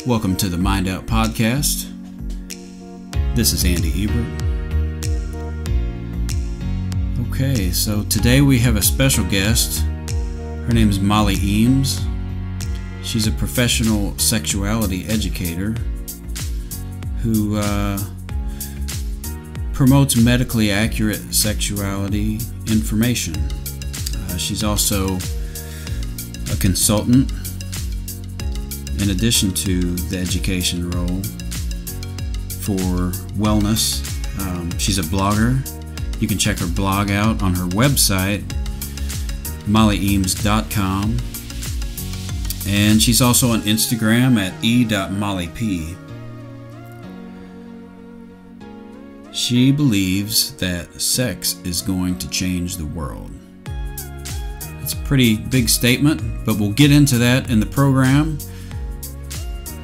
Welcome to the Mind Out Podcast. This is Andy Ebert. Okay, so today we have a special guest. Her name is Molly Eames. She's a professional sexuality educator who promotes medically accurate sexuality information. She's also a consultant in addition to the education role for wellness. She's a blogger. You can check her blog out on her website, mollyeames.com. And she's also on Instagram at e.mollyp. She believes that sex is going to change the world. It's a pretty big statement, but we'll get into that in the program.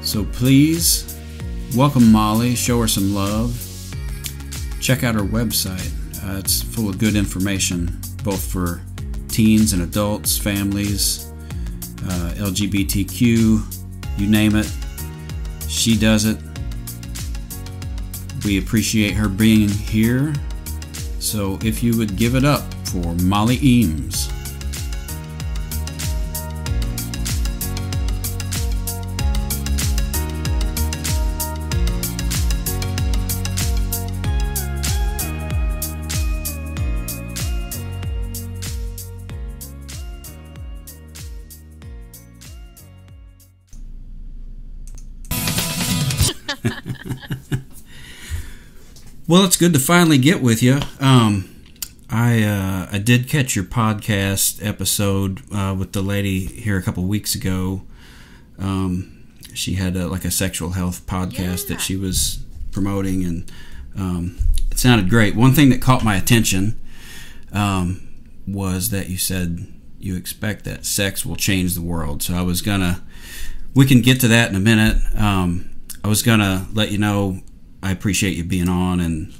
So please welcome Molly, show her some love. Check out her website. It's full of good information, both for teens and adults, families, LGBTQ, you name it. She does it. We appreciate her being here. So if you would give it up for Molly Eames. Well, it's good to finally get with you. I did catch your podcast episode with the lady here a couple weeks ago. She had a sexual health podcast that she was promoting, and it sounded great. One thing that caught my attention was that you said you expect that sex will change the world. So we can get to that in a minute. I was gonna let you know I appreciate you being on, and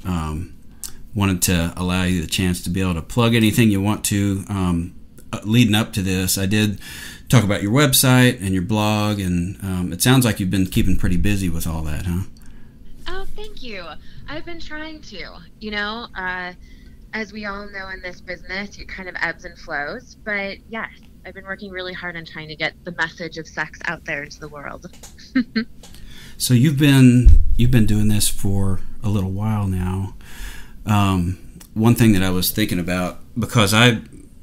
wanted to allow you the chance to be able to plug anything you want to leading up to this. I did talk about your website and your blog, and it sounds like you've been keeping pretty busy with all that, huh? Oh, thank you. I've been trying to. As we all know in this business, it kind of ebbs and flows. But yes, I've been working really hard on trying to get the message of sex out there into the world. So you've been doing this for a little while now. One thing that I was thinking about, because I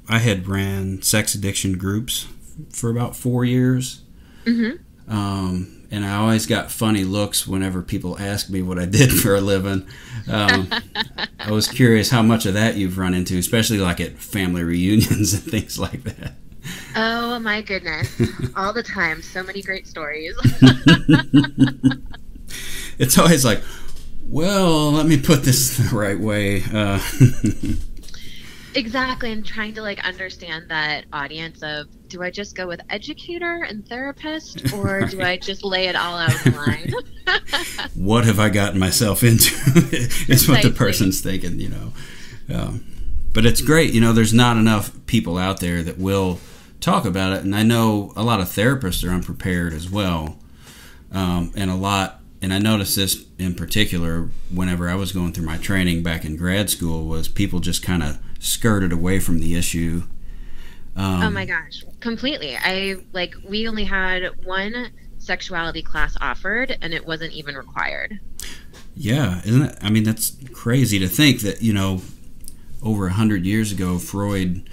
had ran sex addiction groups for about 4 years, and I always got funny looks whenever people asked me what I did for a living. I was curious how much of that you've run into, especially like at family reunions and things like that. Oh my goodness. All the time. So many great stories. It's always like, well, let me put this the right way. Exactly. And trying to understand that audience of, do I just go with educator and therapist, or right. Do I just lay it all out in line? What have I gotten myself into? It's what the person's thinking, But it's great. There's not enough people out there that will talk about it, and I know a lot of therapists are unprepared as well, and I noticed this in particular whenever I was going through my training back in grad school, was people just kind of skirted away from the issue. Oh my gosh, completely. We only had one sexuality class offered, and it wasn't even required. Yeah, isn't it? I mean, that's crazy to think that, over 100 years ago, Freud,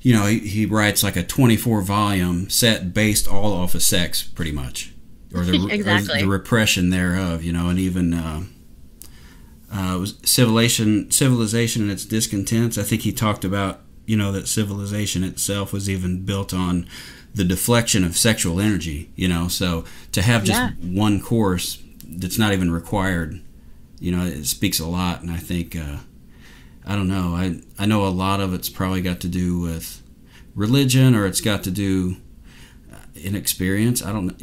he writes like a 24-volume set based all off of sex, pretty much, or exactly. or the repression thereof, and even civilization and its discontents. I think he talked about, that civilization itself was even built on the deflection of sexual energy, so to have just one course that's not even required, it speaks a lot. And I think I don't know. I know a lot of it's probably got to do with religion, or it's got to do inexperience. I don't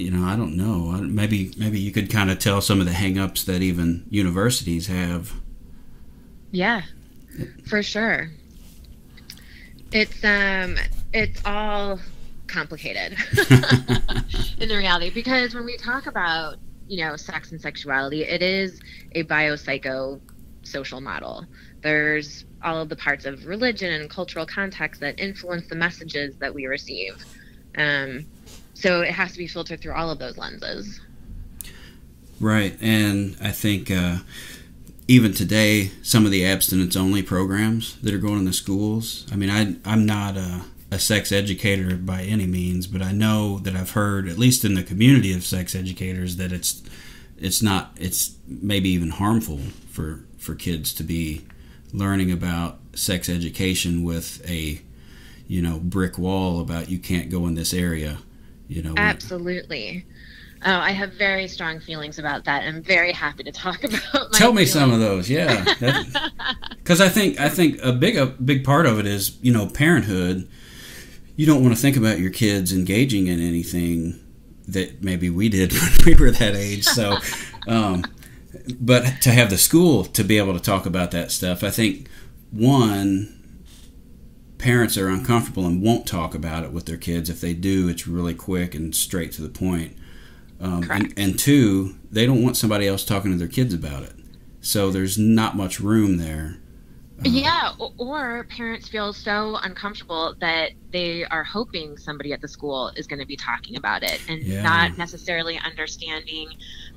know. Maybe you could kind of tell some of the hang-ups that even universities have. Yeah, for sure. It's all complicated in the reality, because when we talk about, sex and sexuality, it is a biopsychosocial model. There's all of the parts of religion and cultural context that influence the messages that we receive. So it has to be filtered through all of those lenses. Right. And I think even today, some of the abstinence-only programs that are going in the schools, I mean, I'm not a sex educator by any means, but I know that I've heard, at least in the community of sex educators, that it's maybe even harmful for kids to be learning about sex education with a, brick wall about you can't go in this area. Absolutely. Oh, I have very strong feelings about that. I'm very happy to talk about my Tell me some of those, yeah. Because I think a big part of it is, parenthood. You don't want to think about your kids engaging in anything that maybe we did when we were that age. So, but to have the school to be able to talk about that stuff, I think, parents are uncomfortable and won't talk about it with their kids. If they do, it's really quick and straight to the point. And two, they don't want somebody else talking to their kids about it. So there's not much room there. Yeah, or parents feel so uncomfortable that they are hoping somebody at the school is going to be talking about it, and not necessarily understanding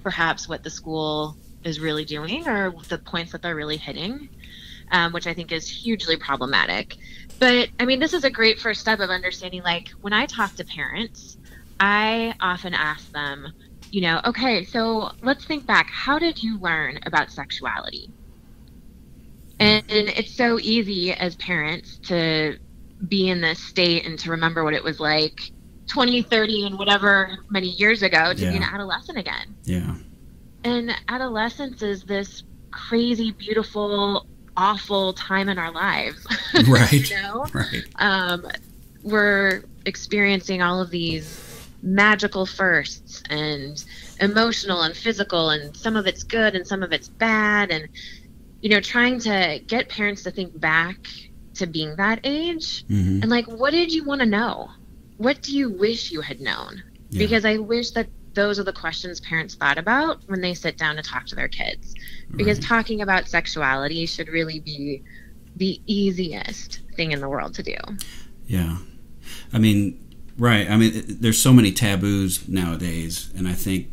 perhaps what the school is really doing or the points that they're really hitting, which I think is hugely problematic. But, I mean, this is a great first step of understanding, like, when I talk to parents, I often ask them, okay, so let's think back. How did you learn about sexuality? And it's so easy as parents to be in this state and to remember what it was like 20, 30, and whatever many years ago to be an adolescent again. Yeah. And adolescence is this crazy, beautiful, awful time in our lives. Right. Right. We're experiencing all of these magical firsts, and emotional and physical, and some of it's good and some of it's bad, and trying to get parents to think back to being that age, and like, what did you want to know? What do you wish you had known? Because I wish that those are the questions parents thought about when they sit down to talk to their kids, because talking about sexuality should really be the easiest thing in the world to do. Yeah. I mean, right. I mean, there's so many taboos nowadays, and I think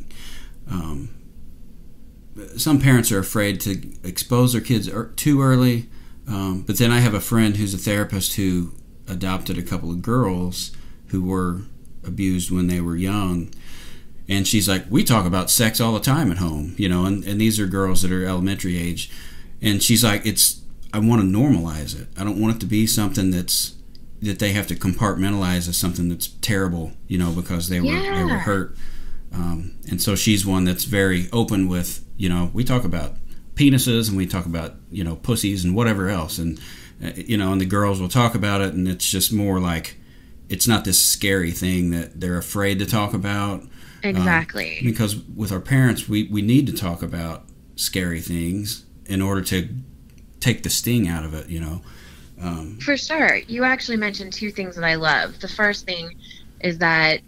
some parents are afraid to expose their kids too early. But then I have a friend who's a therapist who adopted a couple of girls who were abused when they were young. And she's like, we talk about sex all the time at home, and these are girls that are elementary age. And she's like, I want to normalize it. I don't want it to be something that they have to compartmentalize as something that's terrible, because they were hurt. And so she's one that's very open with, we talk about penises and we talk about, pussies and whatever else. And, and the girls will talk about it, and it's just more like, it's not this scary thing that they're afraid to talk about. Exactly. Because with our parents, we need to talk about scary things in order to take the sting out of it, For sure. You actually mentioned two things that I love. The first thing is that,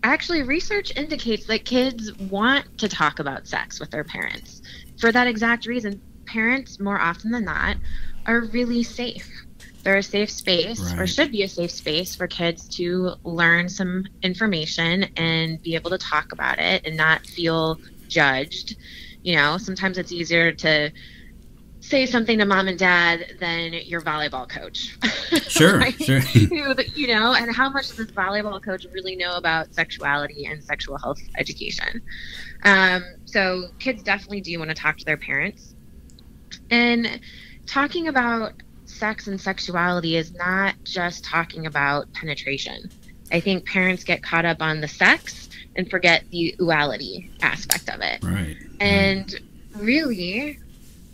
actually research indicates that kids want to talk about sex with their parents. For that exact reason, parents, more often than not, are really safe. They're a safe space, or should be a safe space, for kids to learn some information and be able to talk about it and not feel judged. Sometimes it's easier to say something to mom and dad than your volleyball coach. Sure, right? Sure. And how much does this volleyball coach really know about sexuality and sexual health education? So kids definitely do want to talk to their parents. And talking about sex and sexuality is not just talking about penetration. I think parents get caught up on the sex and forget the uality aspect of it. Right. And really,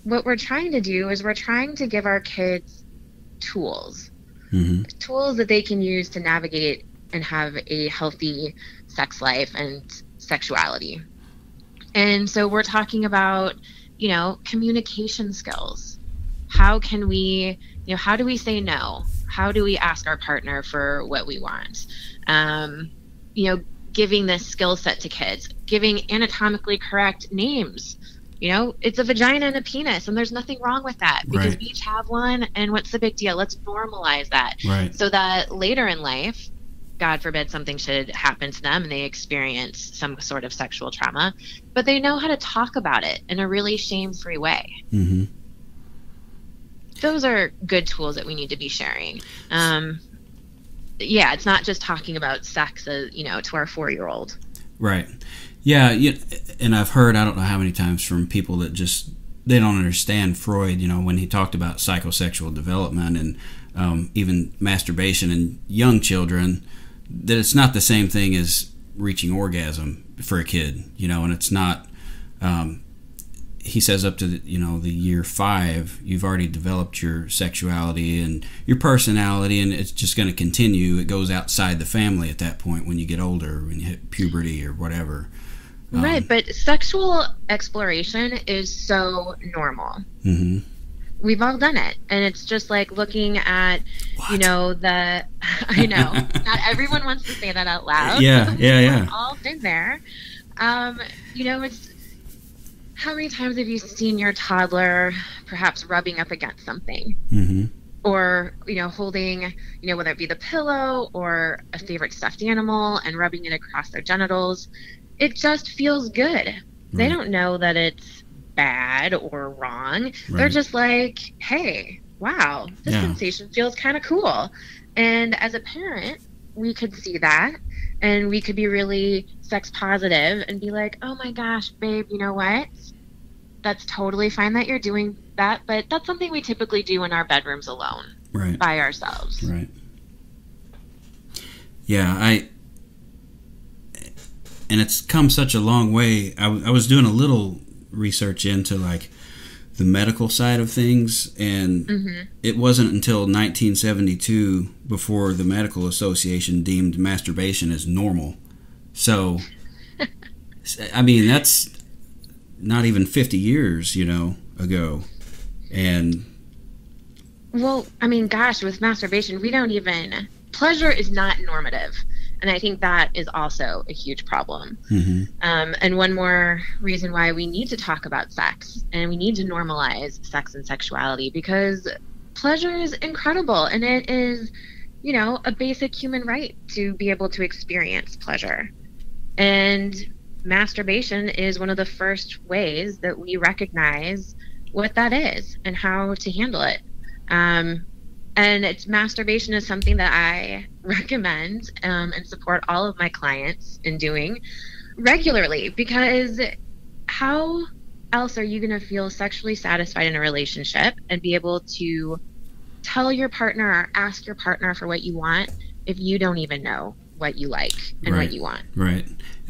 what we're trying to do is we're trying to give our kids tools, tools that they can use to navigate and have a healthy sex life and sexuality. And so we're talking about, communication skills. how can we, how do we say no? How do we ask our partner for what we want? Giving this skill set to kids, giving anatomically correct names. It's a vagina and a penis, and there's nothing wrong with that, because we each have one, and what's the big deal? Let's normalize that, so that later in life, God forbid something should happen to them and they experience some sort of sexual trauma, but they know how to talk about it in a really shame-free way. Mm-hmm. Those are good tools that we need to be sharing. It's not just talking about sex, to our 4-year-old. Right. Yeah, and I've heard, I don't know how many times, from people that just, they don't understand Freud, when he talked about psychosexual development and even masturbation in young children, that it's not the same thing as reaching orgasm for a kid, and it's not, he says up to the year 5, you've already developed your sexuality and your personality, and it's just going to continue. It goes outside the family at that point when you get older, when you hit puberty or whatever. Right, but sexual exploration is so normal. Mm-hmm. We've all done it, and it's just like looking at, I know, not everyone wants to say that out loud. Yeah. We've all been there. It's, how many times have you seen your toddler perhaps rubbing up against something? Mm-hmm. Or, holding, whether it be the pillow or a favorite stuffed animal and rubbing it across their genitals. It just feels good. Right. They don't know that it's bad or wrong. Right. They're just like, hey, wow, this sensation feels kind of cool. And as a parent, we could see that, and we could be really sex positive and be like, oh my gosh, babe, you know what? That's totally fine that you're doing that, but that's something we typically do in our bedrooms alone, by ourselves. Right. Yeah, and it's come such a long way. I was doing a little research into like the medical side of things, and it wasn't until 1972 before the Medical Association deemed masturbation as normal. So, I mean, that's not even 50 years, ago. And well, I mean, gosh, with masturbation, pleasure is not normative. And I think that is also a huge problem. Mm-hmm. And one more reason why we need to talk about sex, and we need to normalize sex and sexuality, because pleasure is incredible, and it is, a basic human right to be able to experience pleasure. And masturbation is one of the first ways that we recognize what that is and how to handle it. And masturbation is something that I recommend and support all of my clients in doing regularly, because how else are you going to feel sexually satisfied in a relationship and be able to tell your partner or ask your partner for what you want if you don't even know what you like and what you want? Right.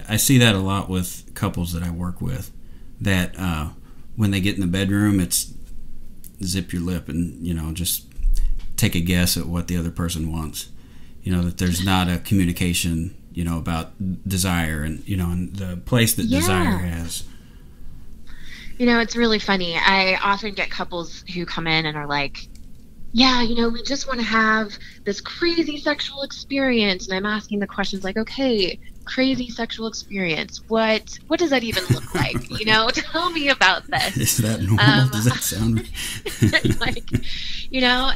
I see that a lot with couples that I work with, that when they get in the bedroom, it's zip your lip and, just take a guess at what the other person wants. That there's not a communication, about desire and, and the place that desire has. It's really funny. I often get couples who come in and are like, yeah, we just want to have this crazy sexual experience. And I'm asking the questions like, okay, crazy sexual experience. What does that even look like? Tell me about this. Is that normal? Does that sound right?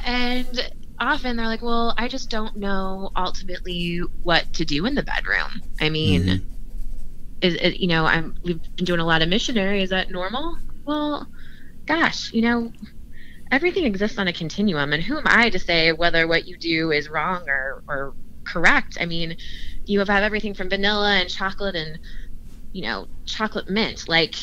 And often they're like, well, I just don't know ultimately what to do in the bedroom. I mean, is it, we've been doing a lot of missionary. Is that normal? Well, gosh, everything exists on a continuum, and who am I to say whether what you do is wrong or correct? I mean, you have everything from vanilla and chocolate and, chocolate mint, like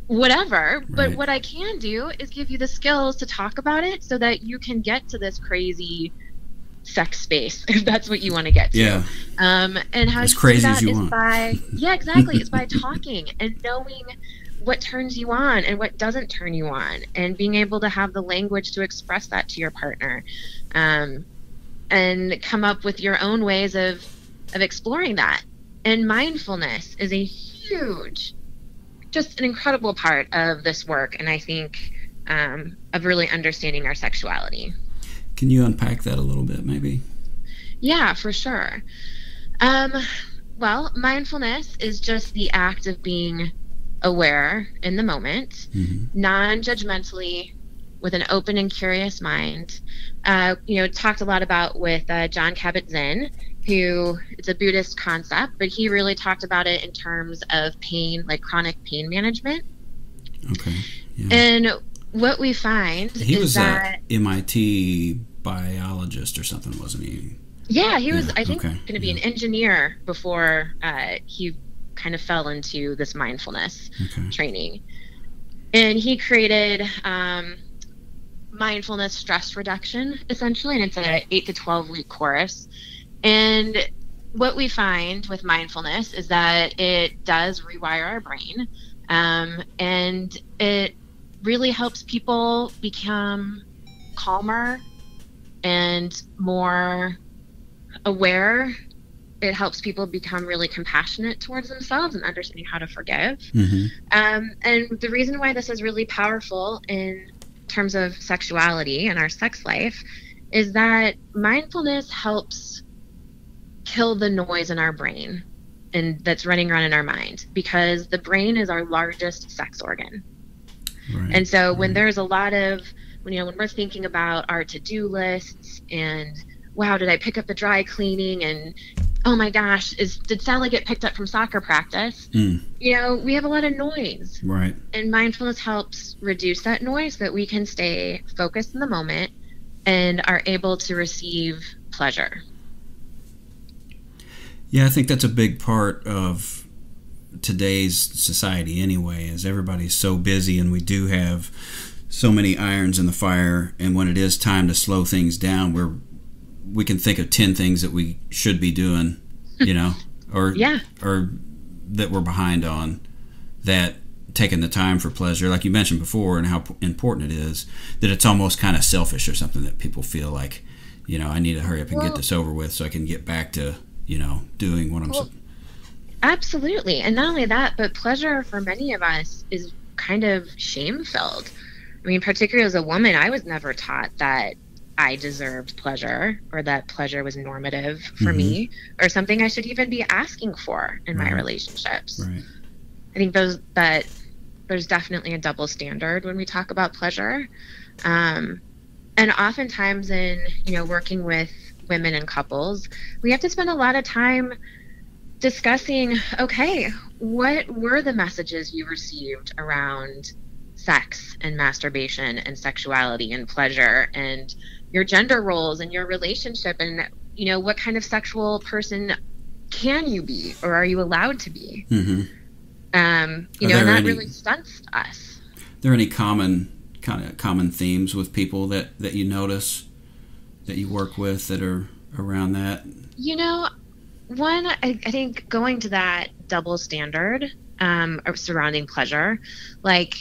whatever. But what I can do is give you the skills to talk about it so that you can get to this crazy sex space, if that's what you want to get to. Yeah. And how as you crazy do that as you is want. Exactly. It's by talking and knowing what turns you on and what doesn't turn you on, and being able to have the language to express that to your partner, and come up with your own ways of exploring that. And mindfulness is a huge, just an incredible part of this work. And I think of really understanding our sexuality. Can you unpack that a little bit, maybe? Yeah, for sure. Well, mindfulness is just the act of being aware in the moment, non-judgmentally, with an open and curious mind. Talked a lot about with John Kabat-Zinn, who, it's a Buddhist concept, but he really talked about it in terms of pain, like chronic pain management. Okay. Yeah. And what we find he is was that a MIT biologist or something, wasn't he? Yeah, he was, I think, going to be an engineer before he kind of fell into this mindfulness training. And he created mindfulness stress reduction, essentially, and it's an 8 to 12 week course. And what we find with mindfulness is that it does rewire our brain, and it really helps people become calmer and more aware. It helps people become really compassionate towards themselves and understanding how to forgive. And the reason why this is really powerful in terms of sexuality and our sex life is that mindfulness helps kill the noise in our brain and that's running around in our mind, because the brain is our largest sex organ. And so when there's a lot of, when we're thinking about our to-do lists and, wow, did I pick up the dry cleaning, and oh my gosh, did Sally get picked up from soccer practice? We have a lot of noise. Right. And mindfulness helps reduce that noise so that we can stay focused in the moment and are able to receive pleasure. Yeah, I think that's a big part of today's society anyway, is everybody's so busy and we do have so many irons in the fire, and when it is time to slow things down, we can think of 10 things that we should be doing, or that we're behind on, that taking the time for pleasure, like you mentioned before, and how important it is, that it's almost kind of selfish or something, that people feel like, I need to hurry up and get this over with so I can get back to, doing what I'm Absolutely. And not only that, but pleasure for many of us is kind of shame-filled. I mean, particularly as a woman, I was never taught that I deserved pleasure, or that pleasure was normative for me, or something I should even be asking for in my relationships. I think there's definitely a double standard when we talk about pleasure. And oftentimes in, working with women and couples, we have to spend a lot of time discussing, okay, what were the messages you received around sex and masturbation and sexuality and pleasure and your gender roles and your relationship, and what kind of sexual person can you be, or are you allowed to be? And that really stunts us. Are there any common themes with people that you notice, that you work with, that are around that? One, I think going to that double standard surrounding pleasure, like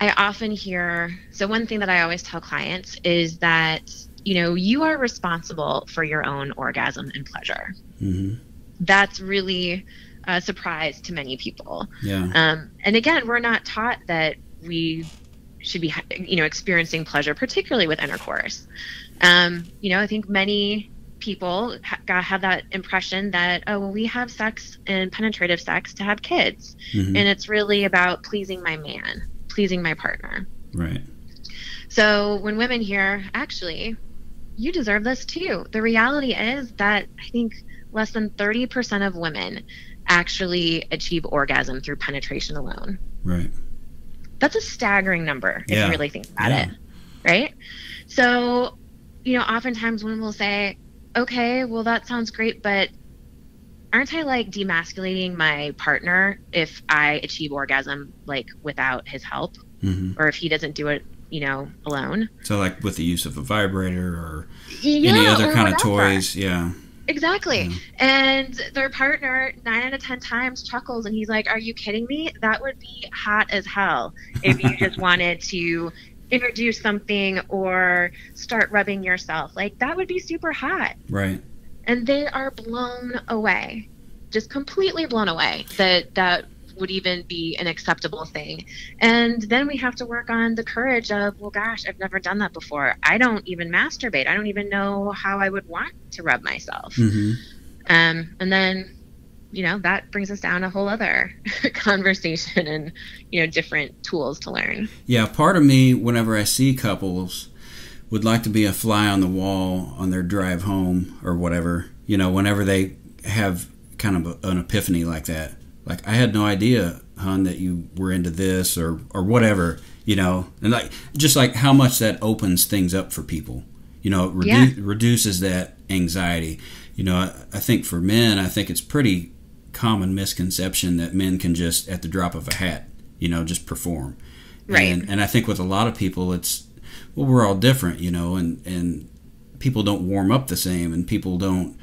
I often hear, so one thing that I always tell clients is that, you are responsible for your own orgasm and pleasure. That's really a surprise to many people. And again, we're not taught that we should be, experiencing pleasure, particularly with intercourse. I think many people have that impression that, we have sex and penetrative sex to have kids. And it's really about pleasing my man, pleasing my partner. Right. So when women hear, actually, you deserve this too, the reality is that I think less than 30% of women actually achieve orgasm through penetration alone. Right. That's a staggering number if you really think about it. Right? So, oftentimes women will say, okay, well, that sounds great, but aren't I like demasculating my partner if I achieve orgasm like without his help, or if he doesn't do it, alone? So like with the use of a vibrator or any other kind of toys. Exactly. And their partner 9 out of 10 times chuckles and he's like, are you kidding me? That would be hot as hell if you just wanted to introduce something or start rubbing yourself. Like, that would be super hot. Right. And they are blown away, just completely blown away that would even be an acceptable thing. And then we have to work on the courage of, well, gosh, I've never done that before. I don't even masturbate. I don't even know how I would want to rub myself. Mm-hmm. And then, that brings us down a whole other conversation and, different tools to learn. Yeah, part of me, whenever I see couples, would like to be a fly on the wall on their drive home or whatever, whenever they have kind of an epiphany like that. Like, I had no idea, hon, that you were into this or whatever, and just how much that opens things up for people. It reduces that anxiety. I think for men, I think it's pretty common misconception that men can just, at the drop of a hat, just perform. Right. And I think with a lot of people, it's, well, we're all different, and people don't warm up the same, and people don't,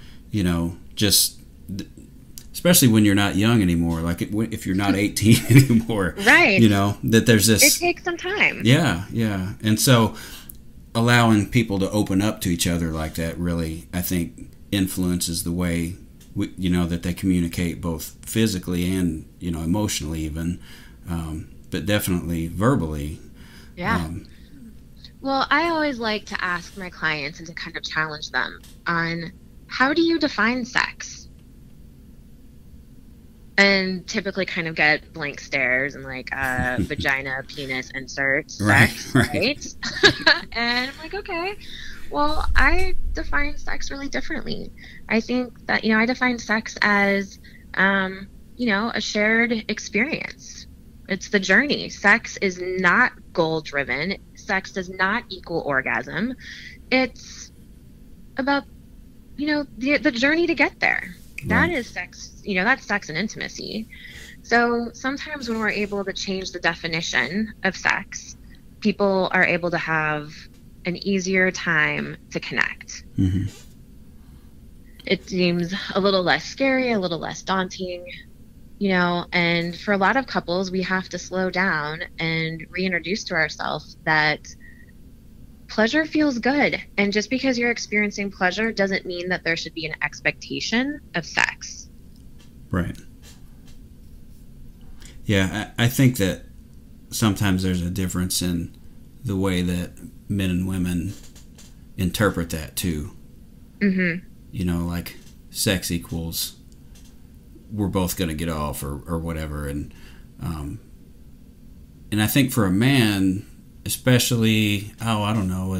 just, especially when you're not young anymore, like if you're not 18 anymore, right? That there's this. It takes some time. Yeah, and so allowing people to open up to each other like that really, I think, influences the way that they communicate, both physically and emotionally even, but definitely verbally. Yeah. Well, I always like to ask my clients and to kind of challenge them on, how do you define sex? And typically kind of get blank stares and vagina, penis, insert, sex, right? And I'm like, okay, well, I define sex really differently. I think that, I define sex as, a shared experience. It's the journey. Sex is not goal-driven. Sex does not equal orgasm. It's about, the journey to get there. Right. That is sex, that's sex and intimacy. So sometimes when we're able to change the definition of sex, people are able to have an easier time to connect. Mm-hmm. It seems a little less scary, a little less daunting, and for a lot of couples, we have to slow down and reintroduce to ourselves that pleasure feels good. And just because you're experiencing pleasure doesn't mean that there should be an expectation of sex. Right. Yeah, I think that sometimes there's a difference in the way that men and women interpret that too. Mm-hmm. Like sex equals we're both going to get off or whatever. And I think for a man, especially, I don't know,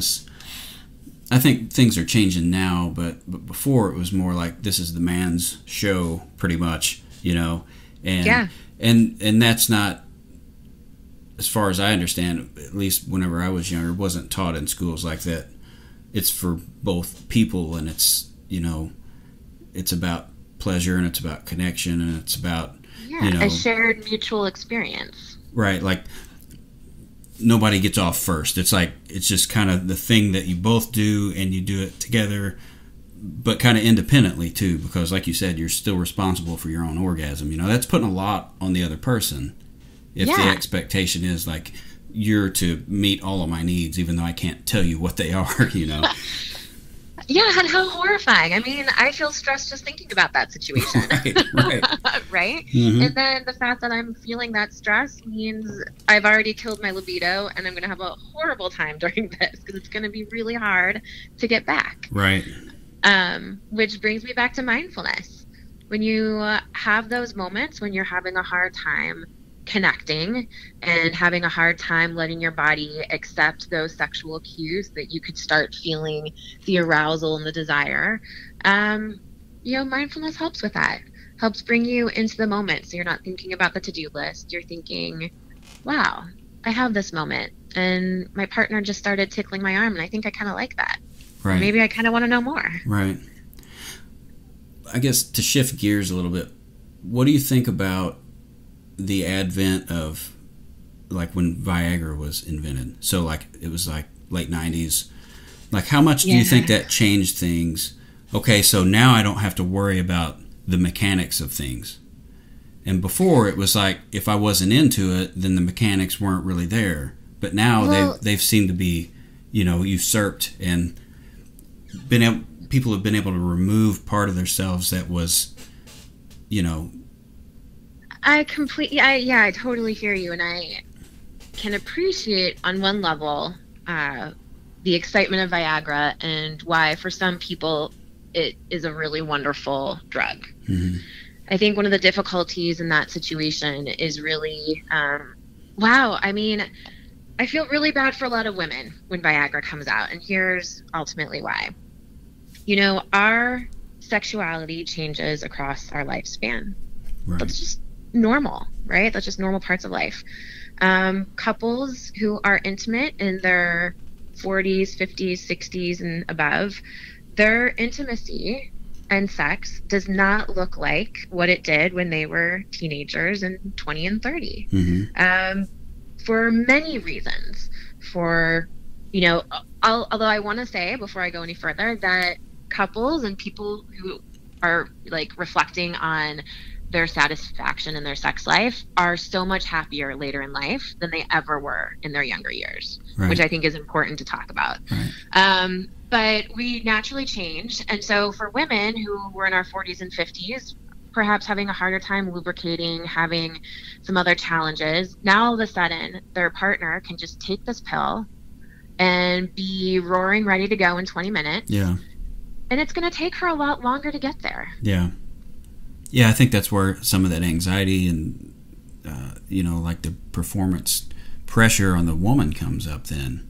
I think things are changing now, but before it was more like this is the man's show pretty much, and yeah. and that's not, as far as I understand, at least whenever I was younger, wasn't taught in schools like that. It's for both people, and it's, it's about pleasure, and it's about connection, and it's about, a shared mutual experience. Right, like nobody gets off first. It's like, it's just kind of the thing that you both do, and you do it together, but kind of independently too, because like you said, you're still responsible for your own orgasm. That's putting a lot on the other person. If the expectation is like, you're to meet all of my needs, even though I can't tell you what they are, Yeah, and how horrifying. I mean, I feel stressed just thinking about that situation. Right. Right? Mm-hmm. And then the fact that I'm feeling that stress means I've already killed my libido, and I'm going to have a horrible time during this, because it's going to be really hard to get back. Right. Which brings me back to mindfulness. When you have those moments when you're having a hard time connecting and having a hard time letting your body accept those sexual cues that you could start feeling the arousal and the desire, mindfulness helps with that. Helps bring you into the moment, so you're not thinking about the to-do list. You're thinking, wow, I have this moment, and my partner just started tickling my arm, and I think I kind of like that. Right. Maybe I kind of want to know more. Right. I guess to shift gears a little bit, what do you think about the advent of, like, when Viagra was invented? So, like, it was like late 90s. Like, how much do you think that changed things? Okay, so now I don't have to worry about the mechanics of things. And before, it was like, if I wasn't into it, then the mechanics weren't really there. But now they've seemed to be, usurped, and people have been able to remove part of themselves that was, I totally hear you. And I can appreciate on one level the excitement of Viagra and why for some people it is a really wonderful drug. Mm-hmm. I think one of the difficulties in that situation is really, I mean, I feel really bad for a lot of women when Viagra comes out, and here's ultimately why. You know, our sexuality changes across our lifespan. Right. That's just normal, right? That's just normal parts of life. Couples who are intimate in their 40s, 50s, 60s, and above, their intimacy and sex does not look like what it did when they were teenagers and 20 and 30. Mm-hmm. For many reasons. For, you know, although I want to say before I go any further that couples and people who are like reflecting on their satisfaction in their sex life are so much happier later in life than they ever were in their younger years, right. which I think is important to talk about. Right. But we naturally change. And so for women who were in our 40s and 50s, perhaps having a harder time lubricating, having some other challenges, now all of a sudden their partner can just take this pill and be roaring ready to go in 20 minutes. Yeah. And it's going to take her a lot longer to get there. Yeah. Yeah, I think that's where some of that anxiety and, like the performance pressure on the woman comes up then.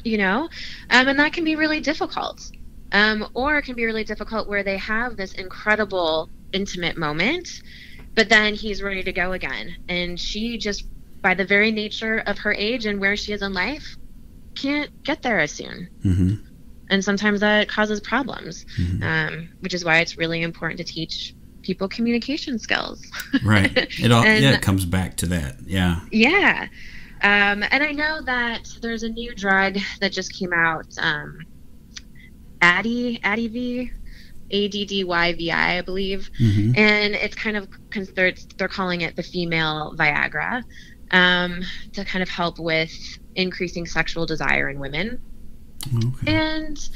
You know, and that can be really difficult. Or it can be really difficult where they have this incredible intimate moment, but then he's ready to go again. And she just, by the very nature of her age and where she is in life, can't get there as soon. Mm-hmm. And sometimes that causes problems, mm-hmm. Which is why it's really important to teach people communication skills. Right. It comes back to that. Yeah. Yeah. And I know that there's a new drug that just came out, Addyvi, ADDYVI, I believe. Mm-hmm. And it's kind of, they're calling it the female Viagra, to kind of help with increasing sexual desire in women. Okay. And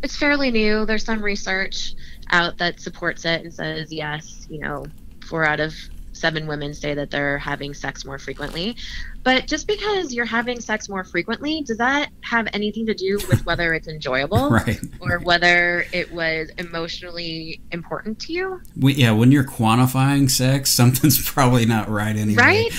it's fairly new. There's some research out that supports it and says, yes, 4 out of 7 women say that they're having sex more frequently. But just because you're having sex more frequently, does that have anything to do with whether it's enjoyable right. or whether it was emotionally important to you? When you're quantifying sex, something's probably not right anyway. Right?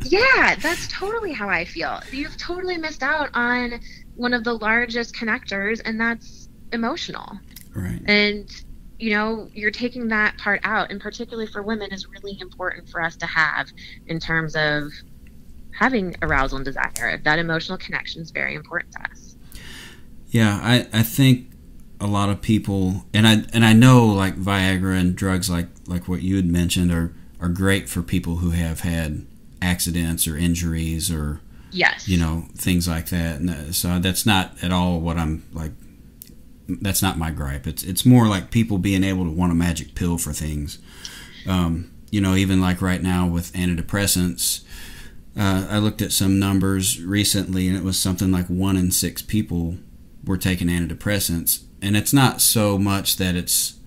Yeah, that's totally how I feel. You've totally missed out on one of the largest connectors, and that's emotional. Right. And you're taking that part out, and particularly for women is really important for us to have in terms of having arousal and desire. That emotional connection is very important to us. Yeah, I think a lot of people, and I know like Viagra and drugs like what you had mentioned are great for people who have had accidents or injuries or yes, things like that. And so that's not at all what I'm like. That's not my gripe. It's more like people being able to want a magic pill for things. Even like right now with antidepressants, I looked at some numbers recently, and it was something like 1 in 6 people were taking antidepressants. And it's not so much that it's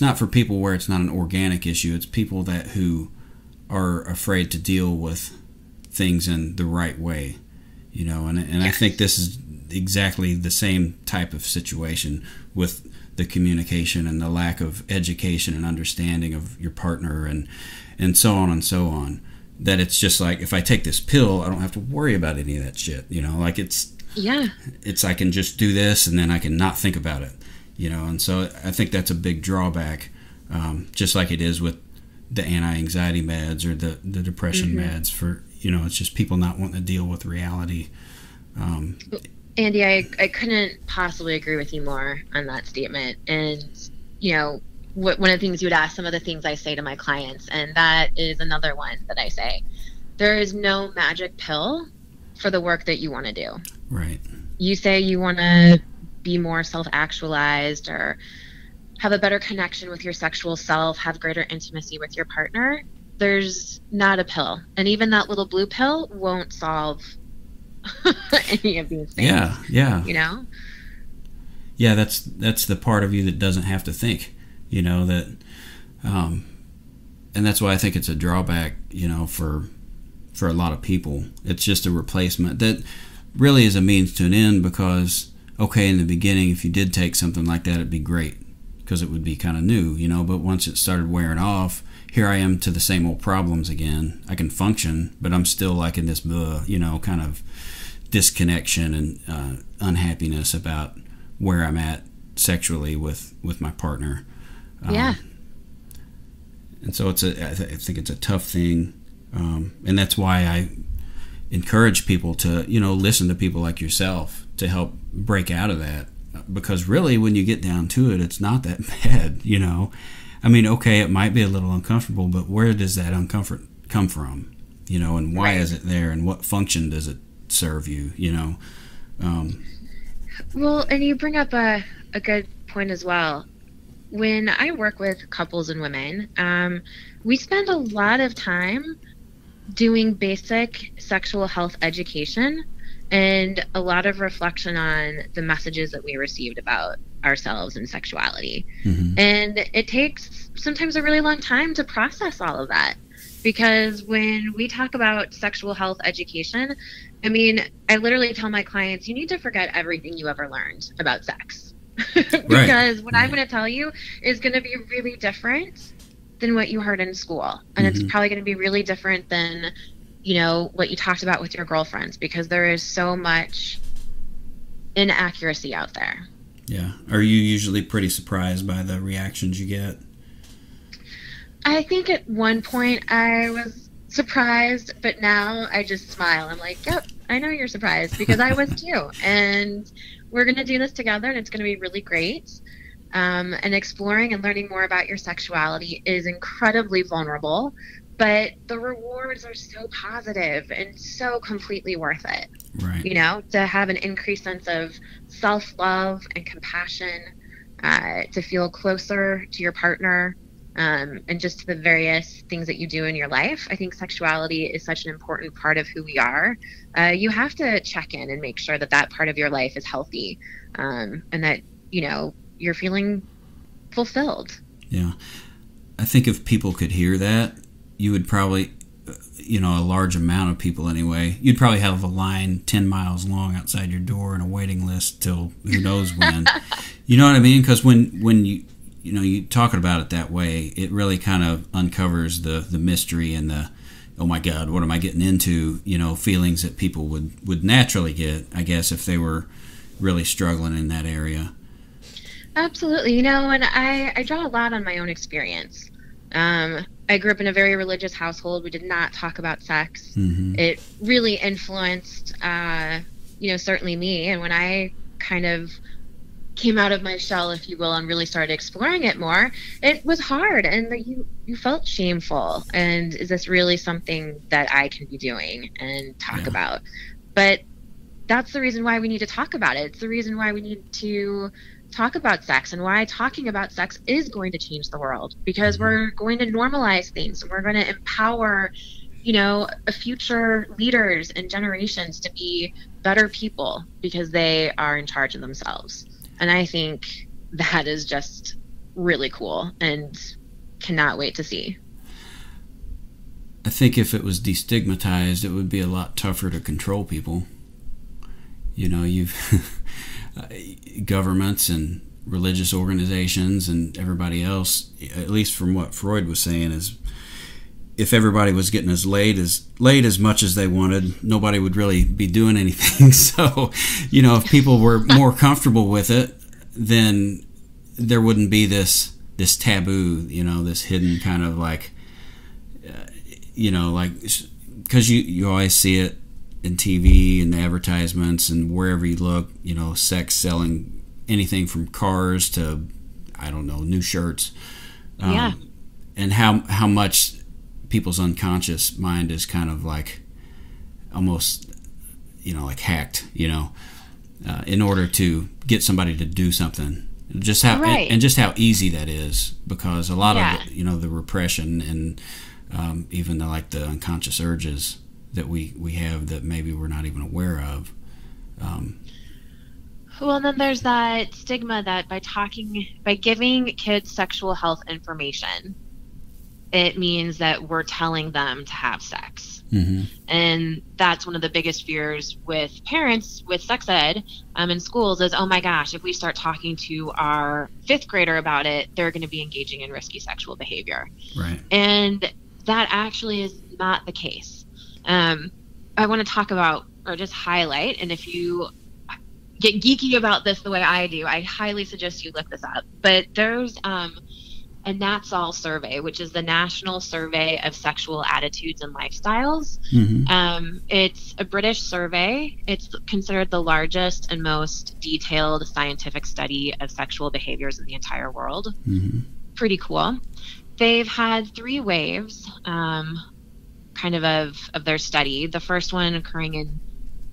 not for people where it's not an organic issue. It's people who are afraid to deal with things in the right way, And yes. I think this is exactly the same type of situation with the communication and the lack of education and understanding of your partner and so on and so on. That it's just like, if I take this pill, I don't have to worry about any of that shit. It's I can just do this and then I can not think about it. And so I think that's a big drawback, just like it is with the anti-anxiety meds or the depression mm-hmm. meds for, it's just people not wanting to deal with reality. Andy, I couldn't possibly agree with you more on that statement. And, one of the things you would ask, some of the things I say to my clients, and that is another one that I say, there is no magic pill for the work that you want to do. Right. You say you want to be more self-actualized or have a better connection with your sexual self, have greater intimacy with your partner. There's not a pill. And even that little blue pill won't solve any of these things. Yeah. Yeah, that's the part of you that doesn't have to think. That and that's why I think it's a drawback, you know, for a lot of people. It's just a replacement that really is a means to an end, because, okay, in the beginning, if you did take something like that, it'd be great because it would be kind of new, you know, but once it started wearing off, here I am to the same old problems again. I can function, but I'm still like in this, you know, kind of disconnection and unhappiness about where I'm at sexually with my partner. Yeah. And so I think it's a tough thing. And that's why I encourage people to, you know, listen to people like yourself to help break out of that. Because really, when you get down to it, it's not that bad, you know. I mean, okay, it might be a little uncomfortable, but where does that uncomfort come from? You know, and why is it there, and what function does it serve you, you know? Well, and you bring up a good point as well. When I work with couples and women, we spend a lot of time doing basic sexual health education and a lot of reflection on the messages that we received about ourselves and sexuality. Mm-hmm. And it takes sometimes a really long time to process all of that, because when we talk about sexual health education, I mean, I literally tell my clients, you need to forget everything you ever learned about sex. Because what I'm going to tell you is going to be really different than what you heard in school. And it's probably going to be really different than, you know, what you talked about with your girlfriends, because there is so much inaccuracy out there. Yeah. Are you usually pretty surprised by the reactions you get? I think at one point I was surprised, but now I just smile. I'm like, yep, I know you're surprised, because I was too. And we're going to do this together, and it's going to be really great. And exploring and learning more about your sexuality is incredibly vulnerable, but the rewards are so positive and so completely worth it. Right. You know, to have an increased sense of self-love and compassion, to feel closer to your partner, and just to the various things that you do in your life. I think sexuality is such an important part of who we are. You have to check in and make sure that that part of your life is healthy, and that, you know, you're feeling fulfilled. Yeah. I think if people could hear that, you would probably, you know, a large amount of people anyway, you'd probably have a line 10 miles long outside your door and a waiting list till who knows when. You know what I mean? Because when you know, you talking about it that way, it really kind of uncovers the mystery and the, oh my God, what am I getting into, you know, feelings that people would naturally get, I guess, if they were really struggling in that area. Absolutely. You know, and I draw a lot on my own experience. I grew up in a very religious household. We did not talk about sex. Mm-hmm. It really influenced, you know, certainly me. And when I kind of came out of my shell, if you will, and really started exploring it more, it was hard, and you felt shameful. And is this really something that I can be doing and talk about? But that's the reason why we need to talk about it. It's the reason why we need to talk about sex, and why talking about sex is going to change the world, because we're going to normalize things, and we're going to empower, you know, future leaders and generations to be better people because they are in charge of themselves. And I think that is just really cool and cannot wait to see. I think if it was destigmatized, it would be a lot tougher to control people. You know, you've governments and religious organizations and everybody else, at least from what Freud was saying, is if everybody was getting as laid as much as they wanted, nobody would really be doing anything. So, you know, if people were more comfortable with it, then there wouldn't be this taboo, you know, this hidden kind of like, you know, like, because you always see it in TV and the advertisements and wherever you look, you know, sex selling anything from cars to, I don't know, new shirts. And how much people's unconscious mind is kind of like almost, you know, like hacked, you know, in order to get somebody to do something. Just how and just how easy that is, because a lot of, you know, the repression and even the unconscious urges that we have that maybe we're not even aware of. Well, then there's that stigma that by giving kids sexual health information, it means that we're telling them to have sex. Mm-hmm. And that's one of the biggest fears with parents with sex ed in schools is, oh my gosh, if we start talking to our fifth grader about it, they're going to be engaging in risky sexual behavior. Right. And that actually is not the case. I want to talk about, or just highlight, and if you get geeky about this the way I do, I highly suggest you look this up. But there's a NATSAL survey, which is the National Survey of Sexual Attitudes and Lifestyles. Mm-hmm. It's a British survey. It's considered the largest and most detailed scientific study of sexual behaviors in the entire world. Mm-hmm. Pretty cool. They've had 3 waves of their study. The first one occurring in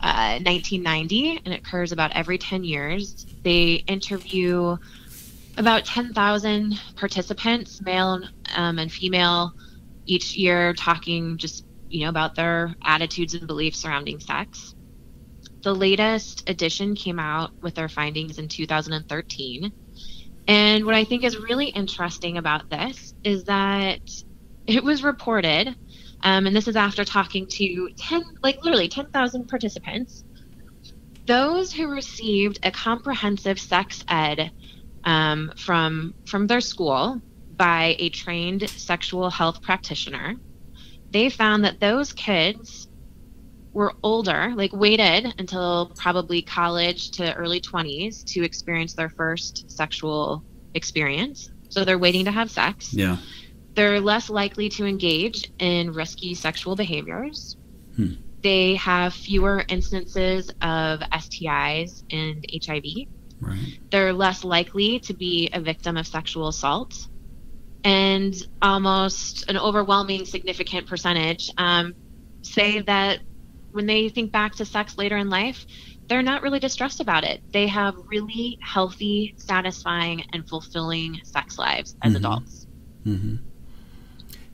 1990, and it occurs about every 10 years. They interview about 10,000 participants, male and female, each year, talking just, about their attitudes and beliefs surrounding sex. The latest edition came out with their findings in 2013. And what I think is really interesting about this is that it was reported, and this is after talking to 10,000 participants, those who received a comprehensive sex ed from their school by a trained sexual health practitioner, they found that those kids were older, waited until probably college to early 20s to experience their first sexual experience. So they're waiting to have sex. Yeah. They're less likely to engage in risky sexual behaviors. They have fewer instances of STIs and HIV. Right. They're less likely to be a victim of sexual assault. And almost an overwhelming significant percentage say that when they think back to sex later in life, they're not really distressed about it. They have really healthy, satisfying, and fulfilling sex lives as adults. Mm-hmm.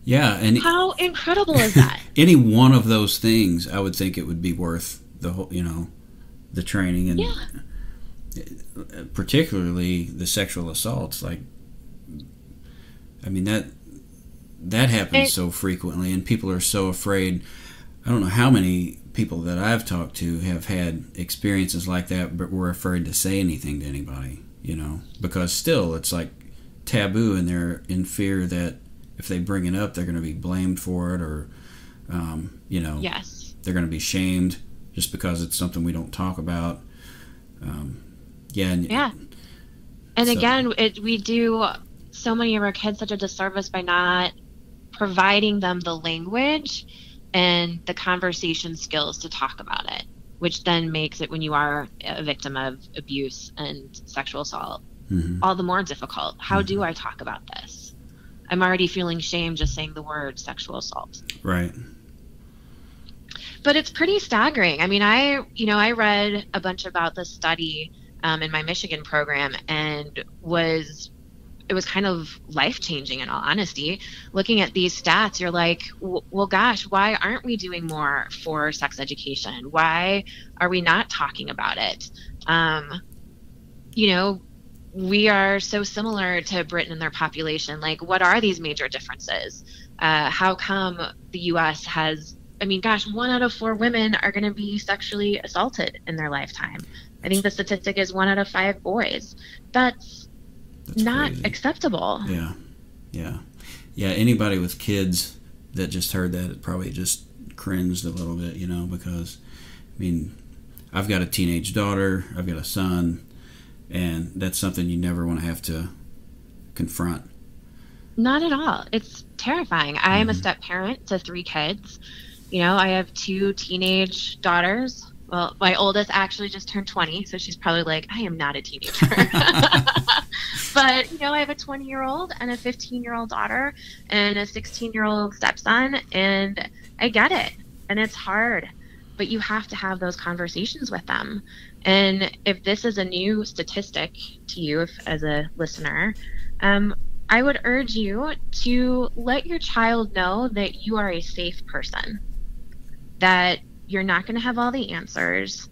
Yeah, and how incredible is that? Any one of those things, I would think it would be worth the whole, the training, and particularly the sexual assaults. That happens so frequently, and people are so afraid. I don't know how many people that I've talked to have had experiences like that, but were afraid to say anything to anybody, because still it's like taboo, and they're in fear that if they bring it up, they're going to be blamed for it, or, yes, they're going to be shamed just because it's something we don't talk about. And again, we do so many of our kids such a disservice by not providing them the language and the conversation skills to talk about it, which then makes it, when you are a victim of abuse and sexual assault, all the more difficult. How do I talk about this? I'm already feeling shame just saying the word sexual assault. Right. But it's pretty staggering. I mean, I read a bunch about this study in my Michigan program, and it was kind of life-changing, in all honesty. Looking at these stats, you're like, well, gosh, why aren't we doing more for sex education? Why are we not talking about it? We are so similar to Britain and their population. What are these major differences? How come the U.S. has, 1 out of 4 women are going to be sexually assaulted in their lifetime. I think the statistic is 1 out of 5 boys. That's not crazy. Acceptable. Yeah. Anybody with kids that just heard that, it probably just cringed a little bit, because, I've got a teenage daughter, I've got a son, and that's something you never want to have to confront. Not at all. It's terrifying. I am a step parent to 3 kids. I have 2 teenage daughters. Well, my oldest actually just turned 20, so she's probably like, I am not a teenager. But, I have a 20-year-old and a 15-year-old daughter and a 16-year-old stepson, and I get it. And it's hard. But you have to have those conversations with them. And if this is a new statistic to you as a listener, I would urge you to let your child know that you are a safe person, that you're not going to have all the answers,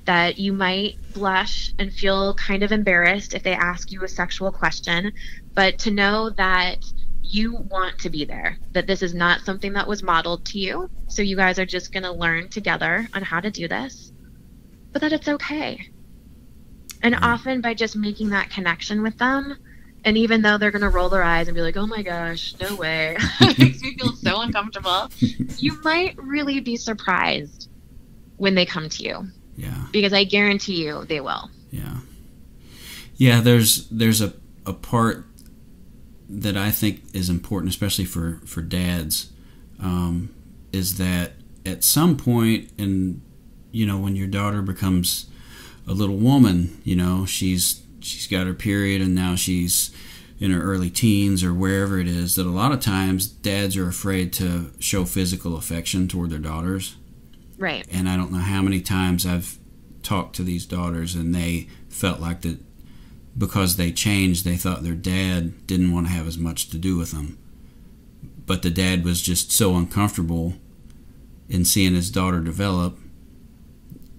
that you might blush and feel kind of embarrassed if they ask you a sexual question, but to know that you want to be there, that this is not something that was modeled to you. So you guys are just going to learn together on how to do this, but that it's okay. And often by just making that connection with them, and even though they're going to roll their eyes and be like, oh my gosh, no way, it makes me feel so uncomfortable, you might really be surprised when they come to you. Yeah. Because I guarantee you they will. Yeah. Yeah, there's a part that I think is important, especially for dads, is that at some point, and when your daughter becomes a little woman, she's got her period and now she's in her early teens or wherever it is, that a lot of times dads are afraid to show physical affection toward their daughters. Right. And I don't know how many times I've talked to these daughters and they felt like that because they changed, they thought their dad didn't want to have as much to do with them. But the dad was just so uncomfortable in seeing his daughter develop.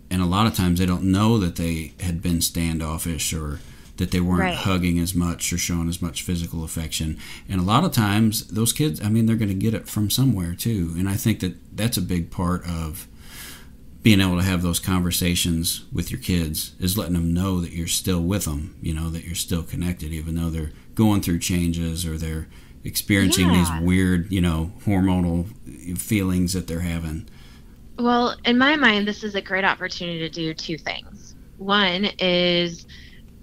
And a lot of times they don't know that they had been standoffish or that they weren't hugging as much or showing as much physical affection. And a lot of times those kids, they're going to get it from somewhere too. And I think that that's a big part of being able to have those conversations with your kids, is letting them know that you're still with them, that you're still connected, even though they're going through changes or they're experiencing these weird, hormonal feelings that they're having. Well, in my mind, this is a great opportunity to do two things. One is,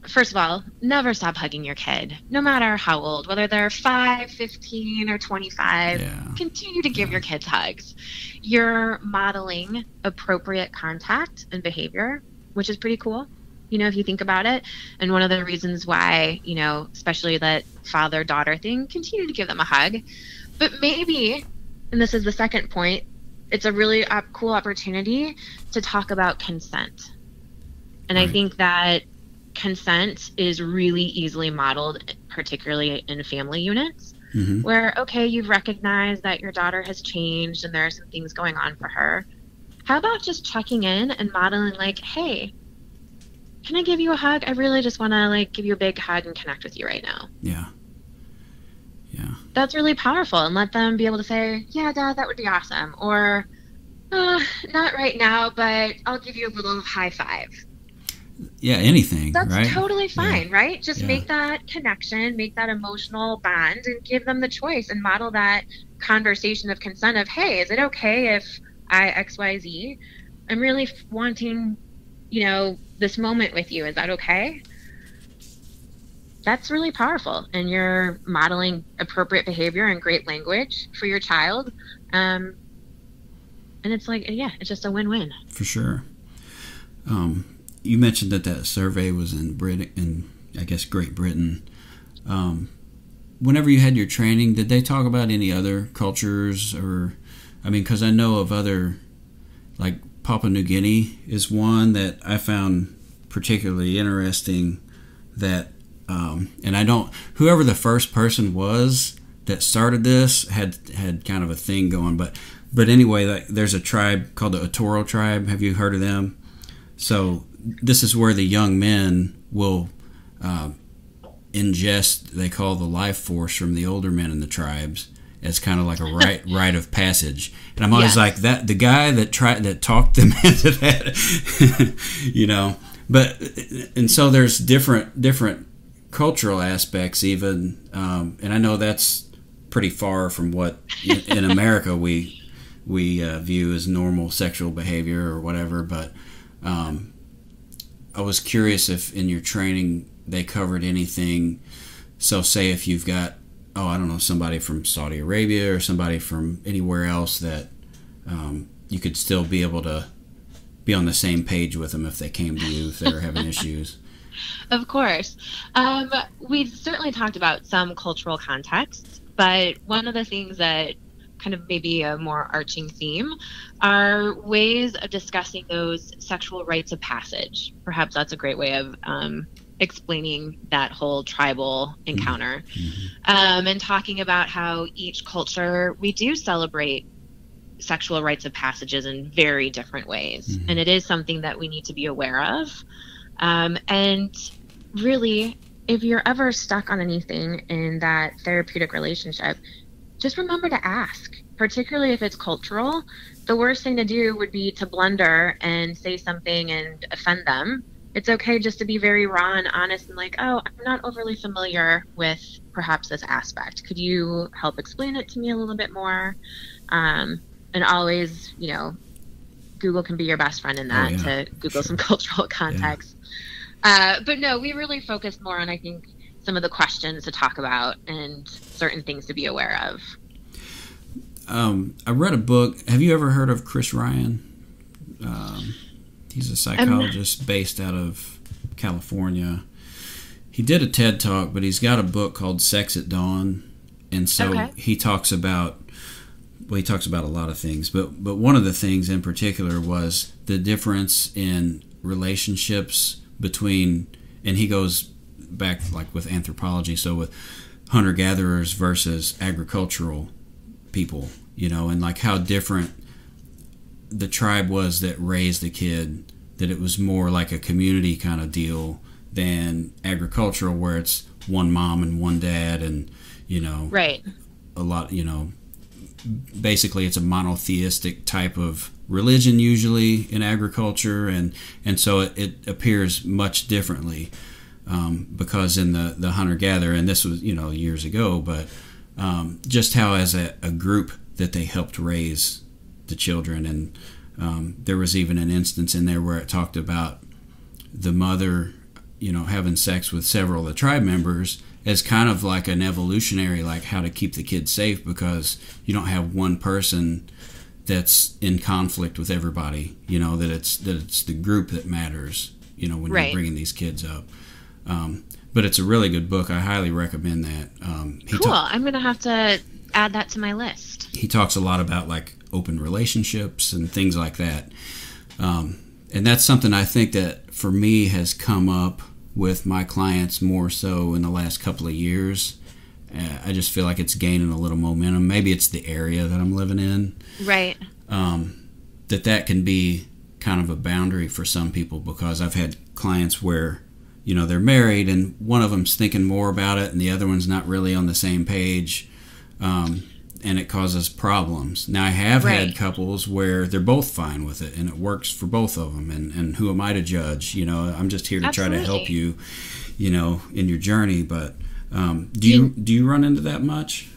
first of all, never stop hugging your kid, no matter how old, whether they're 5, 15, or 25. Continue to give your kids hugs. You're modeling appropriate contact and behavior, which is pretty cool, if you think about it. And one of the reasons why, especially that father-daughter thing, continue to give them a hug. But maybe, and this is the second point, it's a really cool opportunity to talk about consent. And I think that consent is really easily modeled, particularly in family units, where, okay, you've recognized that your daughter has changed and there are some things going on for her. How about just checking in and modeling like, hey, can I give you a hug? I really just want to give you a big hug and connect with you right now. Yeah. That's really powerful, and let them be able to say, yeah, Dad, that would be awesome. Or, not right now, but I'll give you a little high five. Yeah, anything. That's right? totally fine, right? Just make that connection, make that emotional bond, and give them the choice and model that conversation of consent of, hey, is it okay if I XYZ? I'm really wanting, this moment with you. Is that okay? That's really powerful. And you're modeling appropriate behavior and great language for your child. And it's it's just a win-win. For sure. You mentioned that survey was in Great Britain. Whenever you had your training, did they talk about any other cultures? Or, because I know of other, like Papua New Guinea is one that I found particularly interesting. That, and whoever the first person was that started this had kind of a thing going, but anyway, there's a tribe called the Atoro tribe. Have you heard of them? So this is where the young men will ingest, they call the life force from the older men in the tribes, as kind of like a rite of passage. And I'm always like, that the guy that talked them into that, But and so there's different cultural aspects even, and I know that's pretty far from what in America we view as normal sexual behavior or whatever. But I was curious if in your training they covered anything. So say if you've got, somebody from Saudi Arabia or somebody from anywhere else that you could still be able to be on the same page with them if they came to you, if they were having issues. Of course. We've certainly talked about some cultural contexts, but one of the things that kind of maybe a more arching theme are ways of discussing those sexual rites of passage. Perhaps that's a great way of explaining that whole tribal encounter. And talking about how each culture, we do celebrate sexual rites of passages in very different ways. And it is something that we need to be aware of. And really, if you're ever stuck on anything in that therapeutic relationship, just remember to ask, particularly if it's cultural. The worst thing to do would be to blunder and say something and offend them. It's okay just to be very raw and honest and like, oh, I'm not overly familiar with perhaps this aspect. Could you help explain it to me a little bit more? And always, you know, Google can be your best friend in that, to Google some cultural context. But no, we really focused more on, I think, some of the questions to talk about and certain things to be aware of. I read a book. Have you ever heard of Chris Ryan? He's a psychologist based out of California. He did a TED Talk, but he's got a book called Sex at Dawn. And so he talks about, well, he talks about a lot of things, but one of the things in particular was the difference in relationships between, and he goes back like with anthropology, so with hunter-gatherers versus agricultural people, you know, and like how different the tribe was that raised the kid, that it was more like a community kind of deal than agricultural where it's one mom and one dad and, you know, a lot, you know, basically it's a monotheistic type of religion usually in agriculture, and so it appears much differently because in the hunter-gatherer, and this was, you know, years ago, but just how as a group that they helped raise the children. And there was even an instance in there where it talked about the mother, you know, having sex with several of the tribe members as kind of like an evolutionary, like how to keep the kids safe, because you don't have one person that's in conflict with everybody, you know, that it's the group that matters, you know, when you're bringing these kids up. But it's a really good book. I highly recommend that. Cool. I'm going to have to add that to my list. He talks a lot about like open relationships and things like that. And that's something I think that for me has come up with my clients more so in the last couple of years. I just feel like it's gaining a little momentum. Maybe it's the area that I'm living in. Right. That can be kind of a boundary for some people, because I've had clients where, you know, they're married and one of them's thinking more about it and the other one's not really on the same page. And it causes problems. Now, I have had couples where they're both fine with it and it works for both of them. And who am I to judge? You know, I'm just here to try to help you, you know, in your journey. But do you run into that much?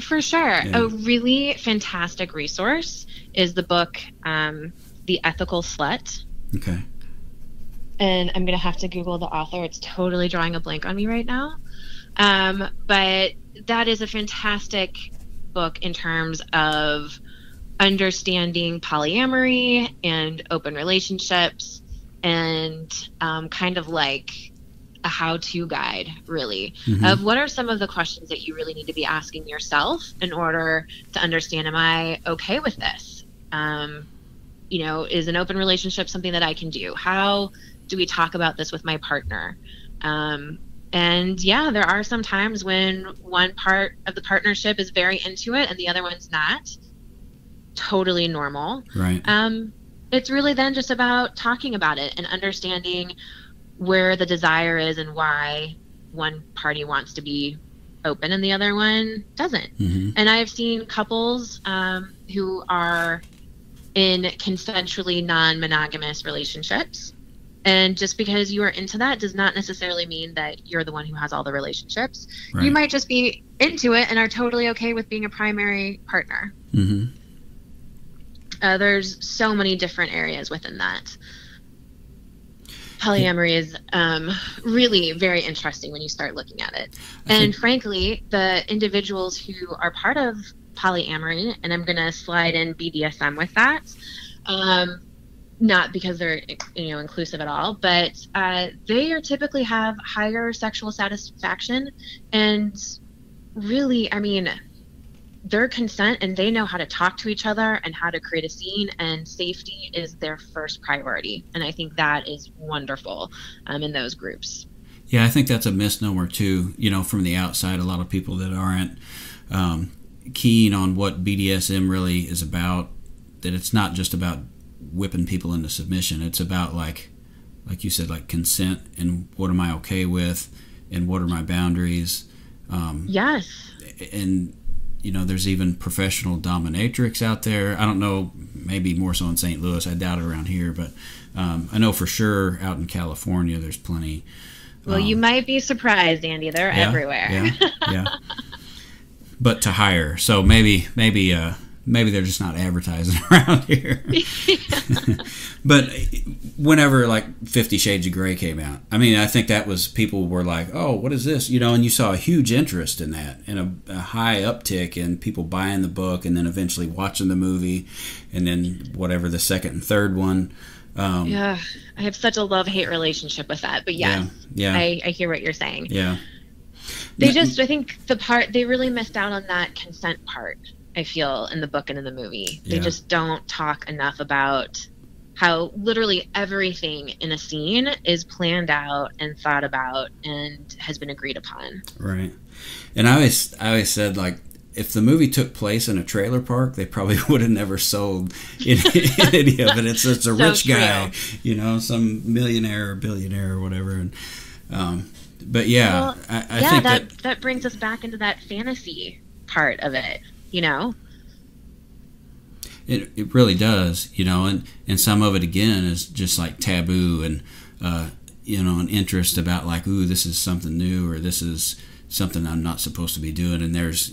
For sure. Yeah. A really fantastic resource is the book, The Ethical Slut. Okay. And I'm going to have to Google the author. It's totally drawing a blank on me right now. But that is a fantastic book in terms of understanding polyamory and open relationships, and kind of like a how-to guide, really, of what are some of the questions that you really need to be asking yourself in order to understand, am I okay with this? You know, is an open relationship something that I can do? How do we talk about this with my partner? And yeah, there are some times when one part of the partnership is very into it and the other one's not. Totally normal. Right. It's really then just about talking about it and understanding where the desire is and why one party wants to be open and the other one doesn't. And I've seen couples who are in consensually non-monogamous relationships. And just because you are into that does not necessarily mean that you're the one who has all the relationships. Right. You might just be into it and are totally okay with being a primary partner. There's so many different areas within that. Polyamory is really very interesting when you start looking at it. And frankly, the individuals who are part of polyamory, and I'm going to slide in BDSM with that, not because they're, you know, inclusive at all, but they are typically have higher sexual satisfaction, and really, I mean, their consent, and they know how to talk to each other and how to create a scene, and safety is their first priority. And I think that is wonderful in those groups. Yeah, I think that's a misnomer too. You know, from the outside, a lot of people that aren't keen on what BDSM really is about, that it's not just about whipping people into submission. It's about like you said, like consent and what am I okay with, and what are my boundaries. Yes. And there's even professional dominatrix out there. I don't know, maybe more so in St. Louis. I doubt it around here, but I know for sure out in California there's plenty. Well, you might be surprised, Andy. They're everywhere. Yeah. But to hire, so maybe they're just not advertising around here. But whenever like 50 Shades of Grey came out, I mean, I think that was, people were like, oh, what is this? And you saw a huge interest in that, and a high uptick in people buying the book and then eventually watching the movie, and then whatever the second and third one. I have such a love-hate relationship with that, but yeah. I hear what you're saying. Yeah. I think they really missed out on that consent part, I feel, in the book and in the movie. They just don't talk enough about how literally everything in a scene is planned out and thought about and has been agreed upon. Right. And I always said, like, if the movie took place in a trailer park, they probably would have never sold any of it. It's a rich guy, some millionaire or billionaire or whatever. And but yeah, well, I think that brings us back into that fantasy part of it. It really does, and some of it again is just like taboo and an interest about like, ooh, this is something new, or this is something I'm not supposed to be doing, and there's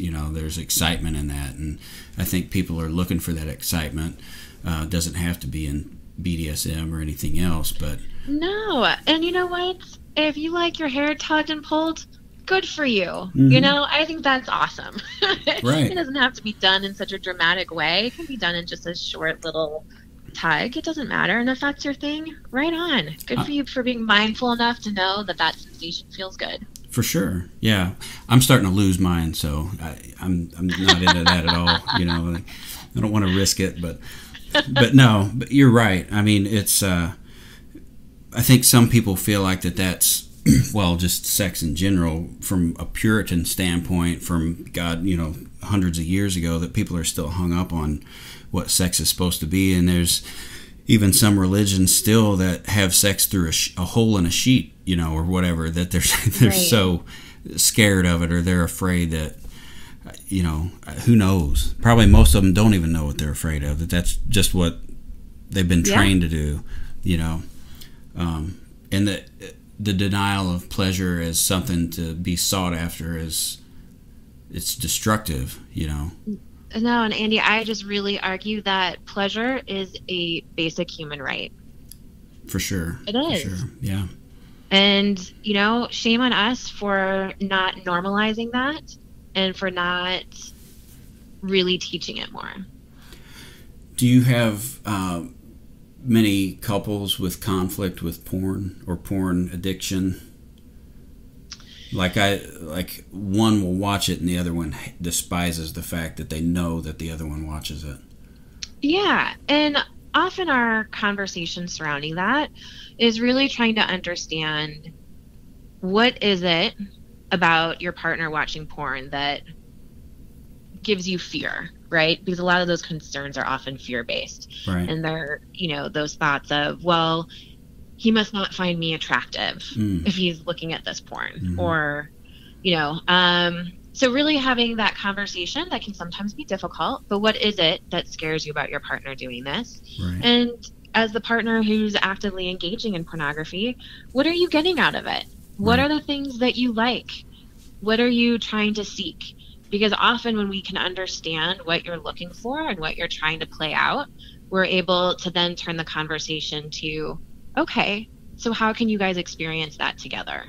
excitement in that, and I think people are looking for that excitement. It doesn't have to be in BDSM or anything else, but no. And you know what? If you like your hair tugged and pulled, good for you. Mm-hmm. I think that's awesome. Right. It doesn't have to be done in such a dramatic way. It can be done in just a short little tug. It doesn't matter. And if that's your thing, right on. Good for you for being mindful enough to know that sensation feels good. For sure. Yeah. I'm starting to lose mine, so I'm not into that at all. I don't want to risk it, but no, but you're right. I mean, it's I think some people feel like that's well, just sex in general from a Puritan standpoint, from God, hundreds of years ago, that people are still hung up on what sex is supposed to be. And there's even some religions still that have sex through a hole in a sheet, or whatever, that they're right. So scared of it, or they're afraid that, who knows? Probably most of them don't even know what they're afraid of, that's just what they've been trained to do, and the denial of pleasure as something to be sought after it's destructive, No, and Andy, I just really argue that pleasure is a basic human right. For sure. It is. For sure. Yeah. And, shame on us for not normalizing that and for not really teaching it more. Do you have many couples with conflict with porn or porn addiction? Like one will watch it and the other one despises the fact that they know that the other one watches it. Yeah, and often our conversation surrounding that is really trying to understand, what is it about your partner watching porn that gives you fear, right? Because a lot of those concerns are often fear-based. Right. And they're, those thoughts of, well, he must not find me attractive if he's looking at this porn. Mm-hmm. Or, so really having that conversation that can sometimes be difficult, but what is it that scares you about your partner doing this? Right. And as the partner who's actively engaging in pornography, what are you getting out of it? What are the things that you like? What are you trying to seek? Because often when we can understand what you're looking for and what you're trying to play out, we're able to then turn the conversation to, okay, so how can you guys experience that together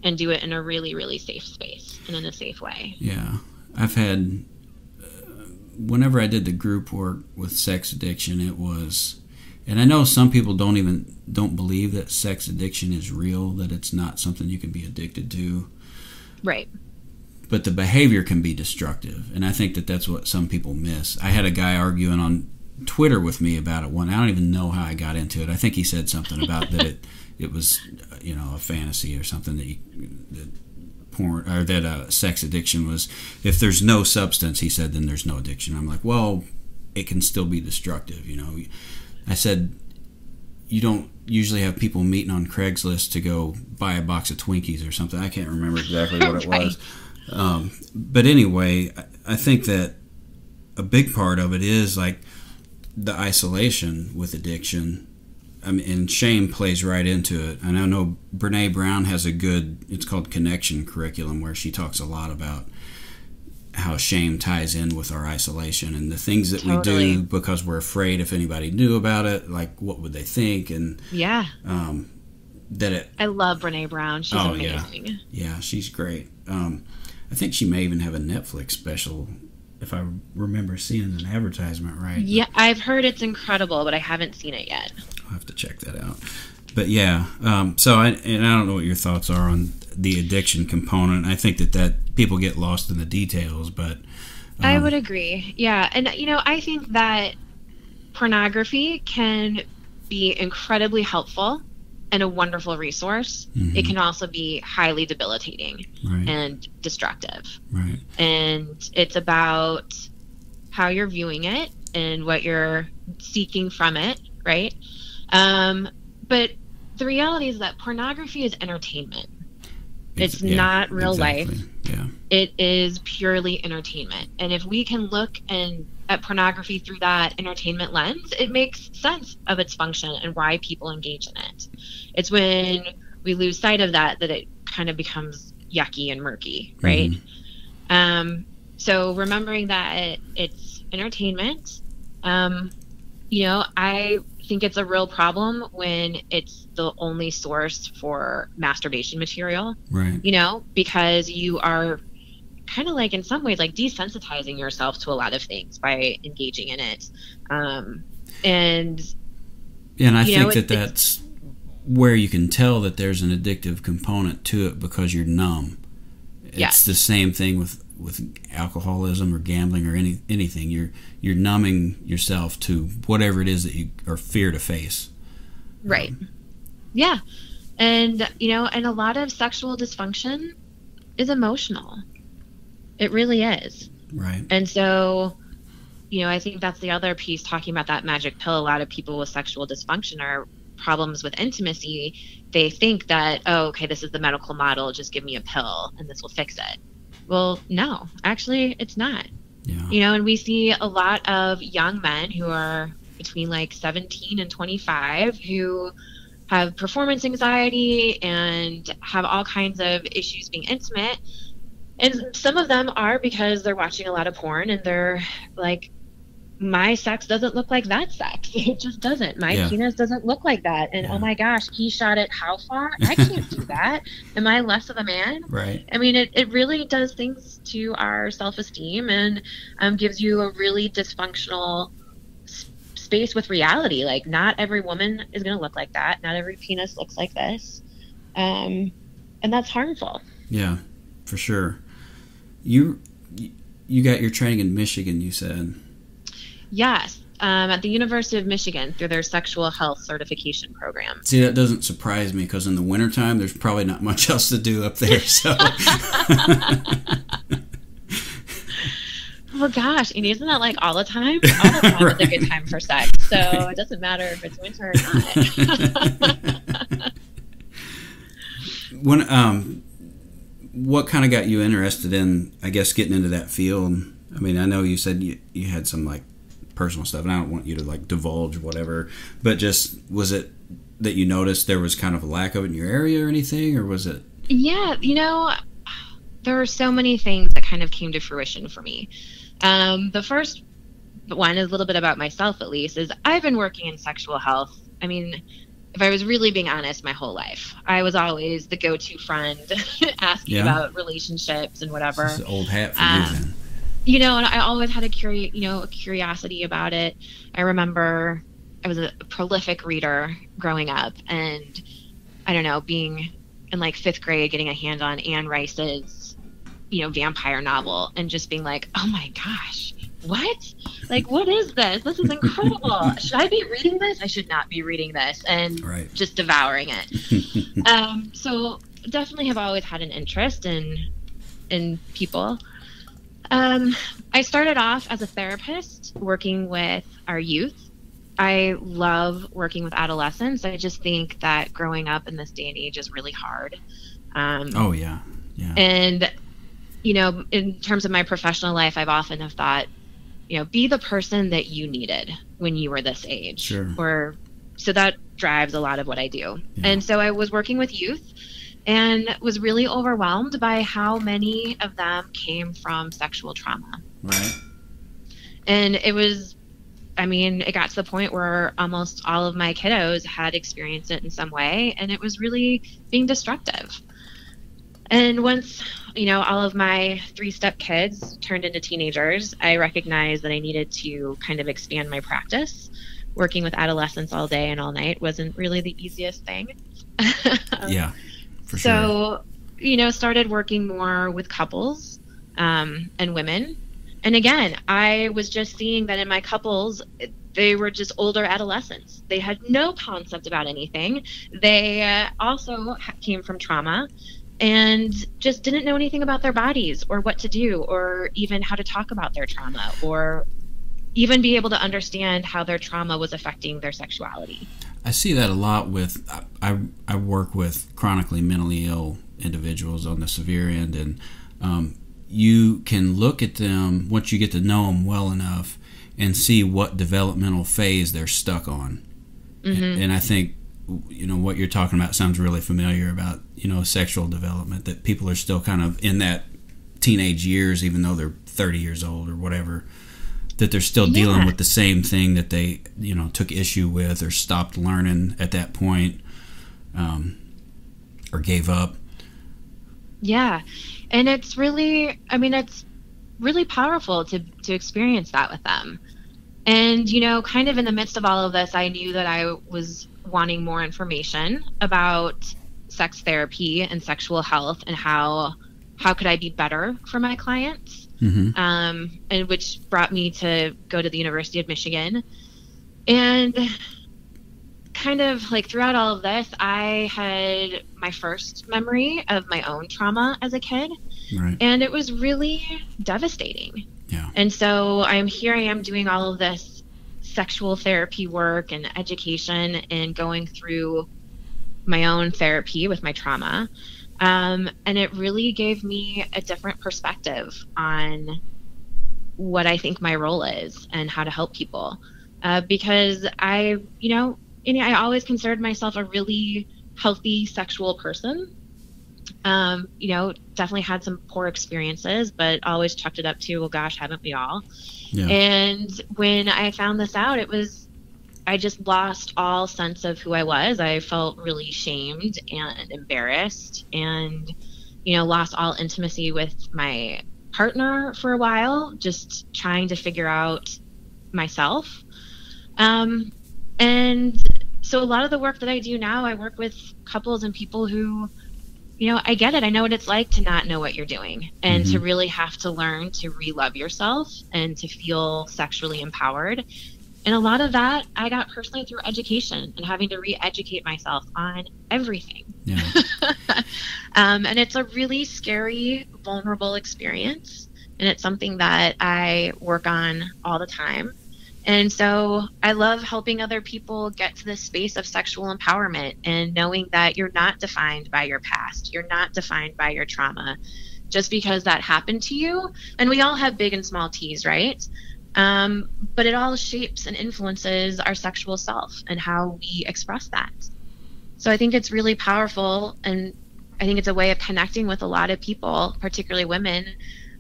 and do it in a really, really safe space and in a safe way? Yeah. I've had, whenever I did the group work with sex addiction, it was, and I know some people don't believe that sex addiction is real, that it's not something you can be addicted to. Right. But the behavior can be destructive, and I think that's what some people miss. I had a guy arguing on Twitter with me about it I don't even know how I got into it. I think he said something about that it was a fantasy or something, that porn or that sex addiction was, if there's no substance, he said, then there's no addiction. I'm like, well, it can still be destructive. I said, you don't usually have people meeting on Craigslist to go buy a box of Twinkies or something. I can't remember exactly what it Right. was. But anyway, I think that a big part of it is like the isolation with addiction. I mean, and shame plays right into it. And I know Brene Brown has it's called Connection curriculum, where she talks a lot about how shame ties in with our isolation and the things that we do because we're afraid if anybody knew about it, like what would they think? And Yeah. I love Brene Brown. She's amazing. Yeah, she's great. I think she may even have a Netflix special, if I remember seeing an advertisement right. Yeah, I've heard it's incredible, but I haven't seen it yet. I'll have to check that out. But yeah, so I don't know what your thoughts are on the addiction component. I think that people get lost in the details, but I would agree. Yeah, and I think that pornography can be incredibly helpful and a wonderful resource. Mm-hmm. It can also be highly debilitating and destructive. Right. And it's about how you're viewing it and what you're seeking from it, right? But the reality is that pornography is entertainment. It's not real life. Yeah. It is purely entertainment. And if we can look at pornography through that entertainment lens, it makes sense of its function and why people engage in it. It's when we lose sight of that it kind of becomes yucky and murky, right? Mm-hmm. So remembering that it's entertainment, I think it's a real problem when it's the only source for masturbation material, right? Because you are kind of like in some ways like desensitizing yourself to a lot of things by engaging in it. And I think that's where you can tell that there's an addictive component to it because you're numb. It's the same thing with alcoholism or gambling or anything. You're numbing yourself to whatever it is that you are fear to face. Right. Yeah. And and a lot of sexual dysfunction is emotional. It really is. Right. And so, I think that's the other piece, talking about that magic pill. A lot of people with sexual dysfunction are problems with intimacy. They think that, this is the medical model, just give me a pill and this will fix it. Well, no, actually it's not. Yeah. And we see a lot of young men who are between like 17 and 25 who have performance anxiety and have all kinds of issues being intimate. And some of them are because they're watching a lot of porn and they're like, my sex doesn't look like that sex. It just doesn't. My penis doesn't look like that. And oh my gosh, he shot it how far? I can't do that. Am I less of a man? Right. I mean, it really does things to our self-esteem and gives you a really dysfunctional space with reality. Like, not every woman is going to look like that. Not every penis looks like this. And that's harmful. Yeah, for sure. You got your training in Michigan, you said. Yes, at the University of Michigan through their sexual health certification program. See, that doesn't surprise me because in the wintertime, there's probably not much else to do up there. So, well, gosh, and isn't that like all the time? All the time is a good time for sex. So it doesn't matter if it's winter or not. What kind of got you interested in, I guess, getting into that field? I mean, I know you said you had some like personal stuff, and I don't want you to like divulge whatever, but just, was it that you noticed there was kind of a lack of it in your area or anything, or was it? Yeah, there were so many things that kind of came to fruition for me. The first one is a little bit about myself, at least, is I've been working in sexual health. I mean, if I was really being honest, my whole life, I was always the go-to friend asking about relationships and whatever. This is an old hat for you then. And I always had a curiosity about it. I remember I was a prolific reader growing up, and I don't know, being in like 5th grade, getting a hand on Anne Rice's, vampire novel, and just being like, oh my gosh, what? Like, what is this? This is incredible. Should I be reading this? I should not be reading this. And just devouring it. So definitely have always had an interest in people. I started off as a therapist working with our youth. I love working with adolescents. I just think that growing up in this day and age is really hard. Oh yeah. And, you know, in terms of my professional life, I've often have thought, you know, be the person that you needed when you were this age. Sure. So that drives a lot of what I do. Yeah. And so I was working with youth and was really overwhelmed by how many of them came from sexual trauma. Right. And it got to the point where almost all of my kiddos had experienced it in some way, and it was really being destructive. And once, you know, all of my 3-step kids turned into teenagers, I recognized that I needed to kind of expand my practice. Working with adolescents all day and all night wasn't really the easiest thing. Yeah, for sure. So, you know, started working more with couples and women. And again, I was just seeing that in my couples, they were just older adolescents. They had no concept about anything. They also came from trauma and just didn't know anything about their bodies or what to do or even how to talk about their trauma or even be able to understand how their trauma was affecting their sexuality. I see that a lot with, I work with chronically mentally ill individuals on the severe end, and you can look at them once you get to know them well enough and see what developmental phase they're stuck on. Mm-hmm. And I think, you know, what you're talking about sounds really familiar about, you know, sexual development, that people are still kind of in that teenage years, even though they're 30 years old or whatever, that they're still dealing with the same thing that they, you know, took issue with or stopped learning at that point, or gave up. Yeah. And it's really, it's really powerful to experience that with them. And, you know, kind of in the midst of all of this, I knew that I was wanting more information about sex therapy and sexual health and how could I be better for my clients. Mm-hmm. And which brought me to go to the University of Michigan. And kind of like throughout all of this, I had my first memory of my own trauma as a kid. Right. And it was really devastating. Yeah. And so I am doing all of this sexual therapy work and education and going through my own therapy with my trauma. And it really gave me a different perspective on what I think my role is and how to help people. Because I always considered myself a really healthy sexual person. Definitely had some poor experiences, but always chucked it up to, well, gosh, haven't we all? Yeah. And when I found this out, I just lost all sense of who I was. I felt really shamed and embarrassed and, lost all intimacy with my partner for a while, just trying to figure out myself. And so a lot of the work that I do now, I work with couples and people who, I get it. I know what it's like to not know what you're doing and to really have to learn to re-love yourself and to feel sexually empowered. And a lot of that I got personally through education and having to re-educate myself on everything. Yeah. And it's a really scary, vulnerable experience. And it's something that I work on all the time. And so I love helping other people get to this space of sexual empowerment and knowing that you're not defined by your past. You're not defined by your trauma just because that happened to you. And we all have big and small T's, right? But it all shapes and influences our sexual self and how we express that. So I think it's really powerful, and I think it's a way of connecting with a lot of people, particularly women,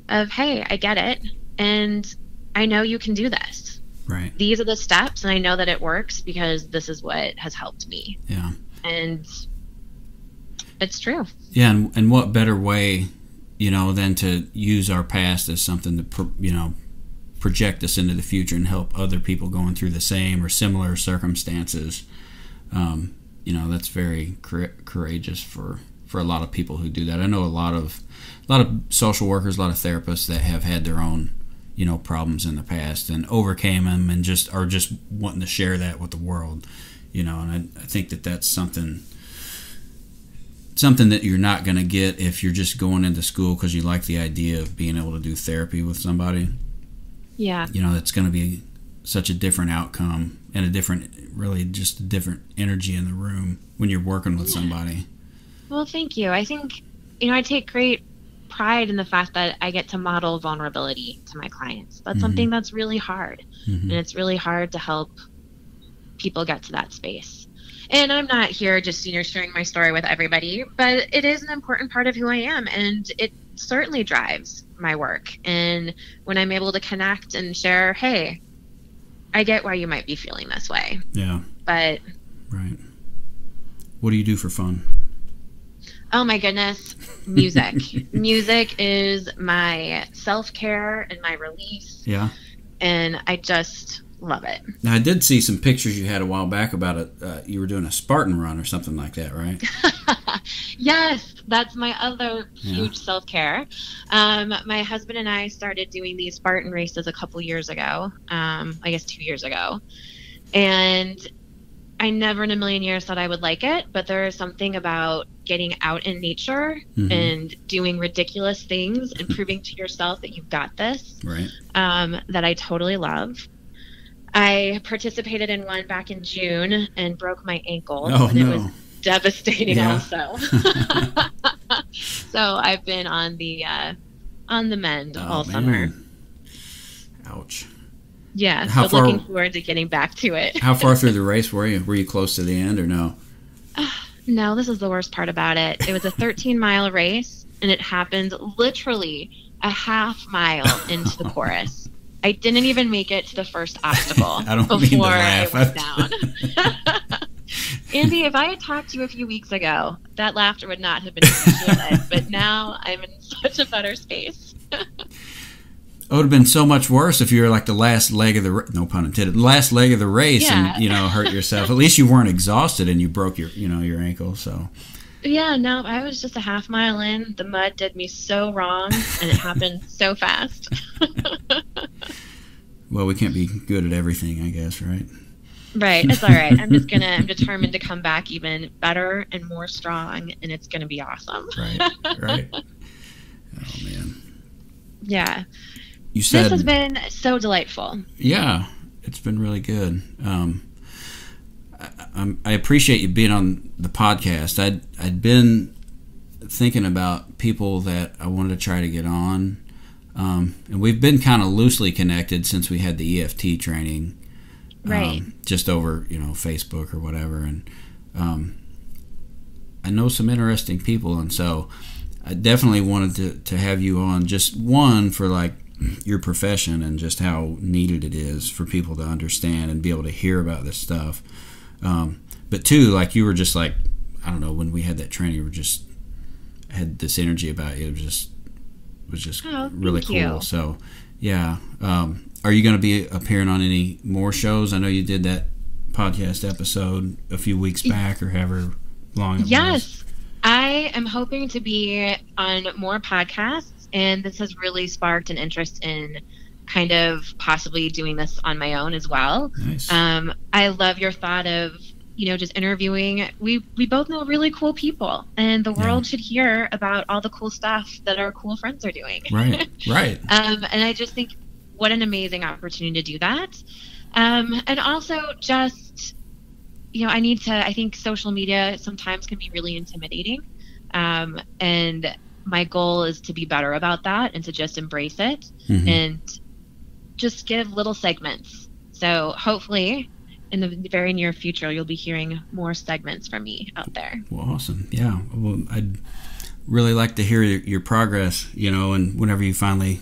of, hey, I get it, and I know you can do this. Right. These are the steps, and I know that it works because this is what has helped me. Yeah. And it's true. Yeah, and what better way, than to use our past as something to, project us into the future and help other people going through the same or similar circumstances. That's very courageous for a lot of people who do that. I know a lot of social workers, a lot of therapists that have had their own, problems in the past and overcame them and are just wanting to share that with the world, and I think that that's something that you're not going to get if you're just going into school because you like the idea of being able to do therapy with somebody. Yeah. It's going to be such a different outcome and really just a different energy in the room when you're working with somebody. Well, thank you. I think, I take great pride in the fact that I get to model vulnerability to my clients. That's something that's really hard. And it's really hard to help people get to that space. And I'm not here just, sharing my story with everybody, but it is an important part of who I am. And it certainly drives my work. And when I'm able to connect and share, hey, I get why you might be feeling this way. Yeah. But. Right. What do you do for fun? Oh my goodness. Music. Music is my self-care and my release. Yeah. And I just love it. Now, I did see some pictures you had a while back about it. You were doing a Spartan run or something like that, right? Yes, that's my other huge self-care. My husband and I started doing these Spartan races a couple years ago, I guess 2 years ago. And I never in a million years thought I would like it, but there is something about getting out in nature and doing ridiculous things and proving to yourself that you've got this, right? That I totally love. I participated in one back in June and broke my ankle. It was devastating also. So I've been on the mend all summer. Ouch. Yeah, so looking forward to getting back to it. How far through the race were you? Were you close to the end or no? No, this is the worst part about it. It was a 13-mile race, and it happened literally a half mile into the chorus. I didn't even make it to the first obstacle before I went down. Andy, if I had talked to you a few weeks ago, that laughter would not have been appreciated. But now I'm in such a better space. It would have been so much worse if you were like the last leg of the no pun intended, last leg of the race and hurt yourself. At least you weren't exhausted and you broke your ankle. So yeah, no, I was just a half mile in. The mud did me so wrong, and it happened so fast. Well, we can't be good at everything, I guess, right? Right, it's all right. I'm determined to come back even better and more strong, and it's gonna be awesome. Right. Oh man. Yeah. You said this has been so delightful. Yeah, it's been really good. I appreciate you being on the podcast. I'd been thinking about people that I wanted to try to get on, and we've been kind of loosely connected since we had the EFT training, right? Just over Facebook or whatever, and I know some interesting people, and so I definitely wanted to have you on. Just one for like your profession and just how needed it is for people to understand and be able to hear about this stuff. But two, like you were just like, I don't know, when we had that training, you were just had this energy about you. It was just really cool. You. So yeah. Are you going to be appearing on any more shows? I know you did that podcast episode a few weeks back or however long it was. Yes. I am hoping to be on more podcasts, and this has really sparked an interest in kind of possibly doing this on my own as well. Nice. I love your thought of, just interviewing. We both know really cool people, and the world should hear about all the cool stuff that our cool friends are doing. Right. And I just think what an amazing opportunity to do that. And also just, I think social media sometimes can be really intimidating. And my goal is to be better about that and to just embrace it and just give little segments. So hopefully in the very near future, you'll be hearing more segments from me out there. Well, awesome. Yeah. Well, I'd really like to hear your progress, and whenever you finally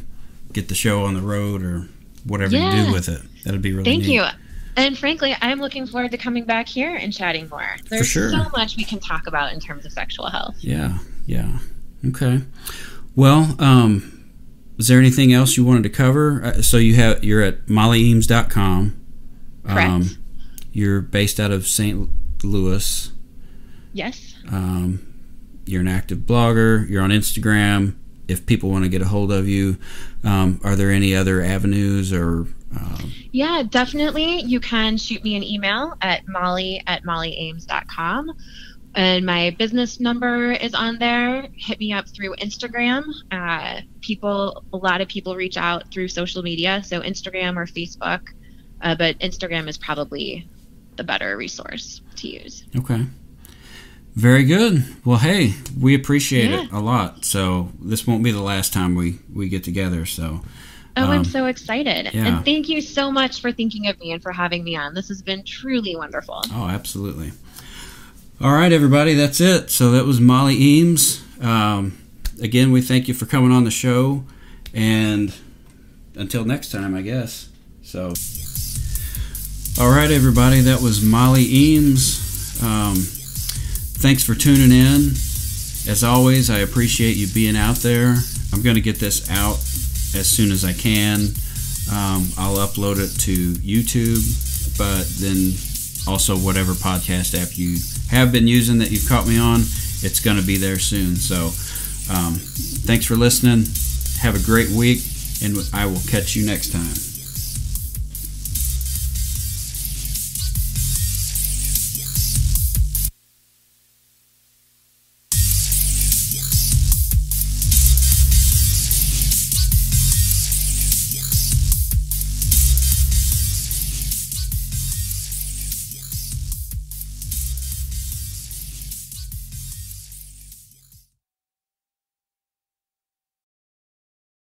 get the show on the road or whatever you do with it, that'd be really neat. Thank you. And frankly, I'm looking forward to coming back here and chatting more. There's so much we can talk about in terms of sexual health. Yeah. Okay. Well, is there anything else you wanted to cover? So you're at mollyeames.com. Correct. You're based out of St. Louis. Yes. You're an active blogger. You're on Instagram. If people want to get a hold of you, are there any other avenues or... Yeah, definitely. You can shoot me an email at molly@mollyeames.com. And my business number is on there. Hit me up through Instagram. A lot of people reach out through social media, so Instagram or Facebook. But Instagram is probably the better resource to use. Okay. Very good. Well, hey, we appreciate it a lot. So this won't be the last time we get together. So. I'm so excited. Yeah. And thank you so much for thinking of me and for having me on. This has been truly wonderful. Oh, absolutely. All right, everybody, that's it. So that was Molly Eames. Again, we thank you for coming on the show. And until next time, I guess. So, all right, everybody, that was Molly Eames. Thanks for tuning in. As always, I appreciate you being out there. I'm going to get this out as soon as I can. I'll upload it to YouTube, but then also whatever podcast app you have been using that you've caught me on, it's going to be there soon. So thanks for listening. Have a great week, and I will catch you next time.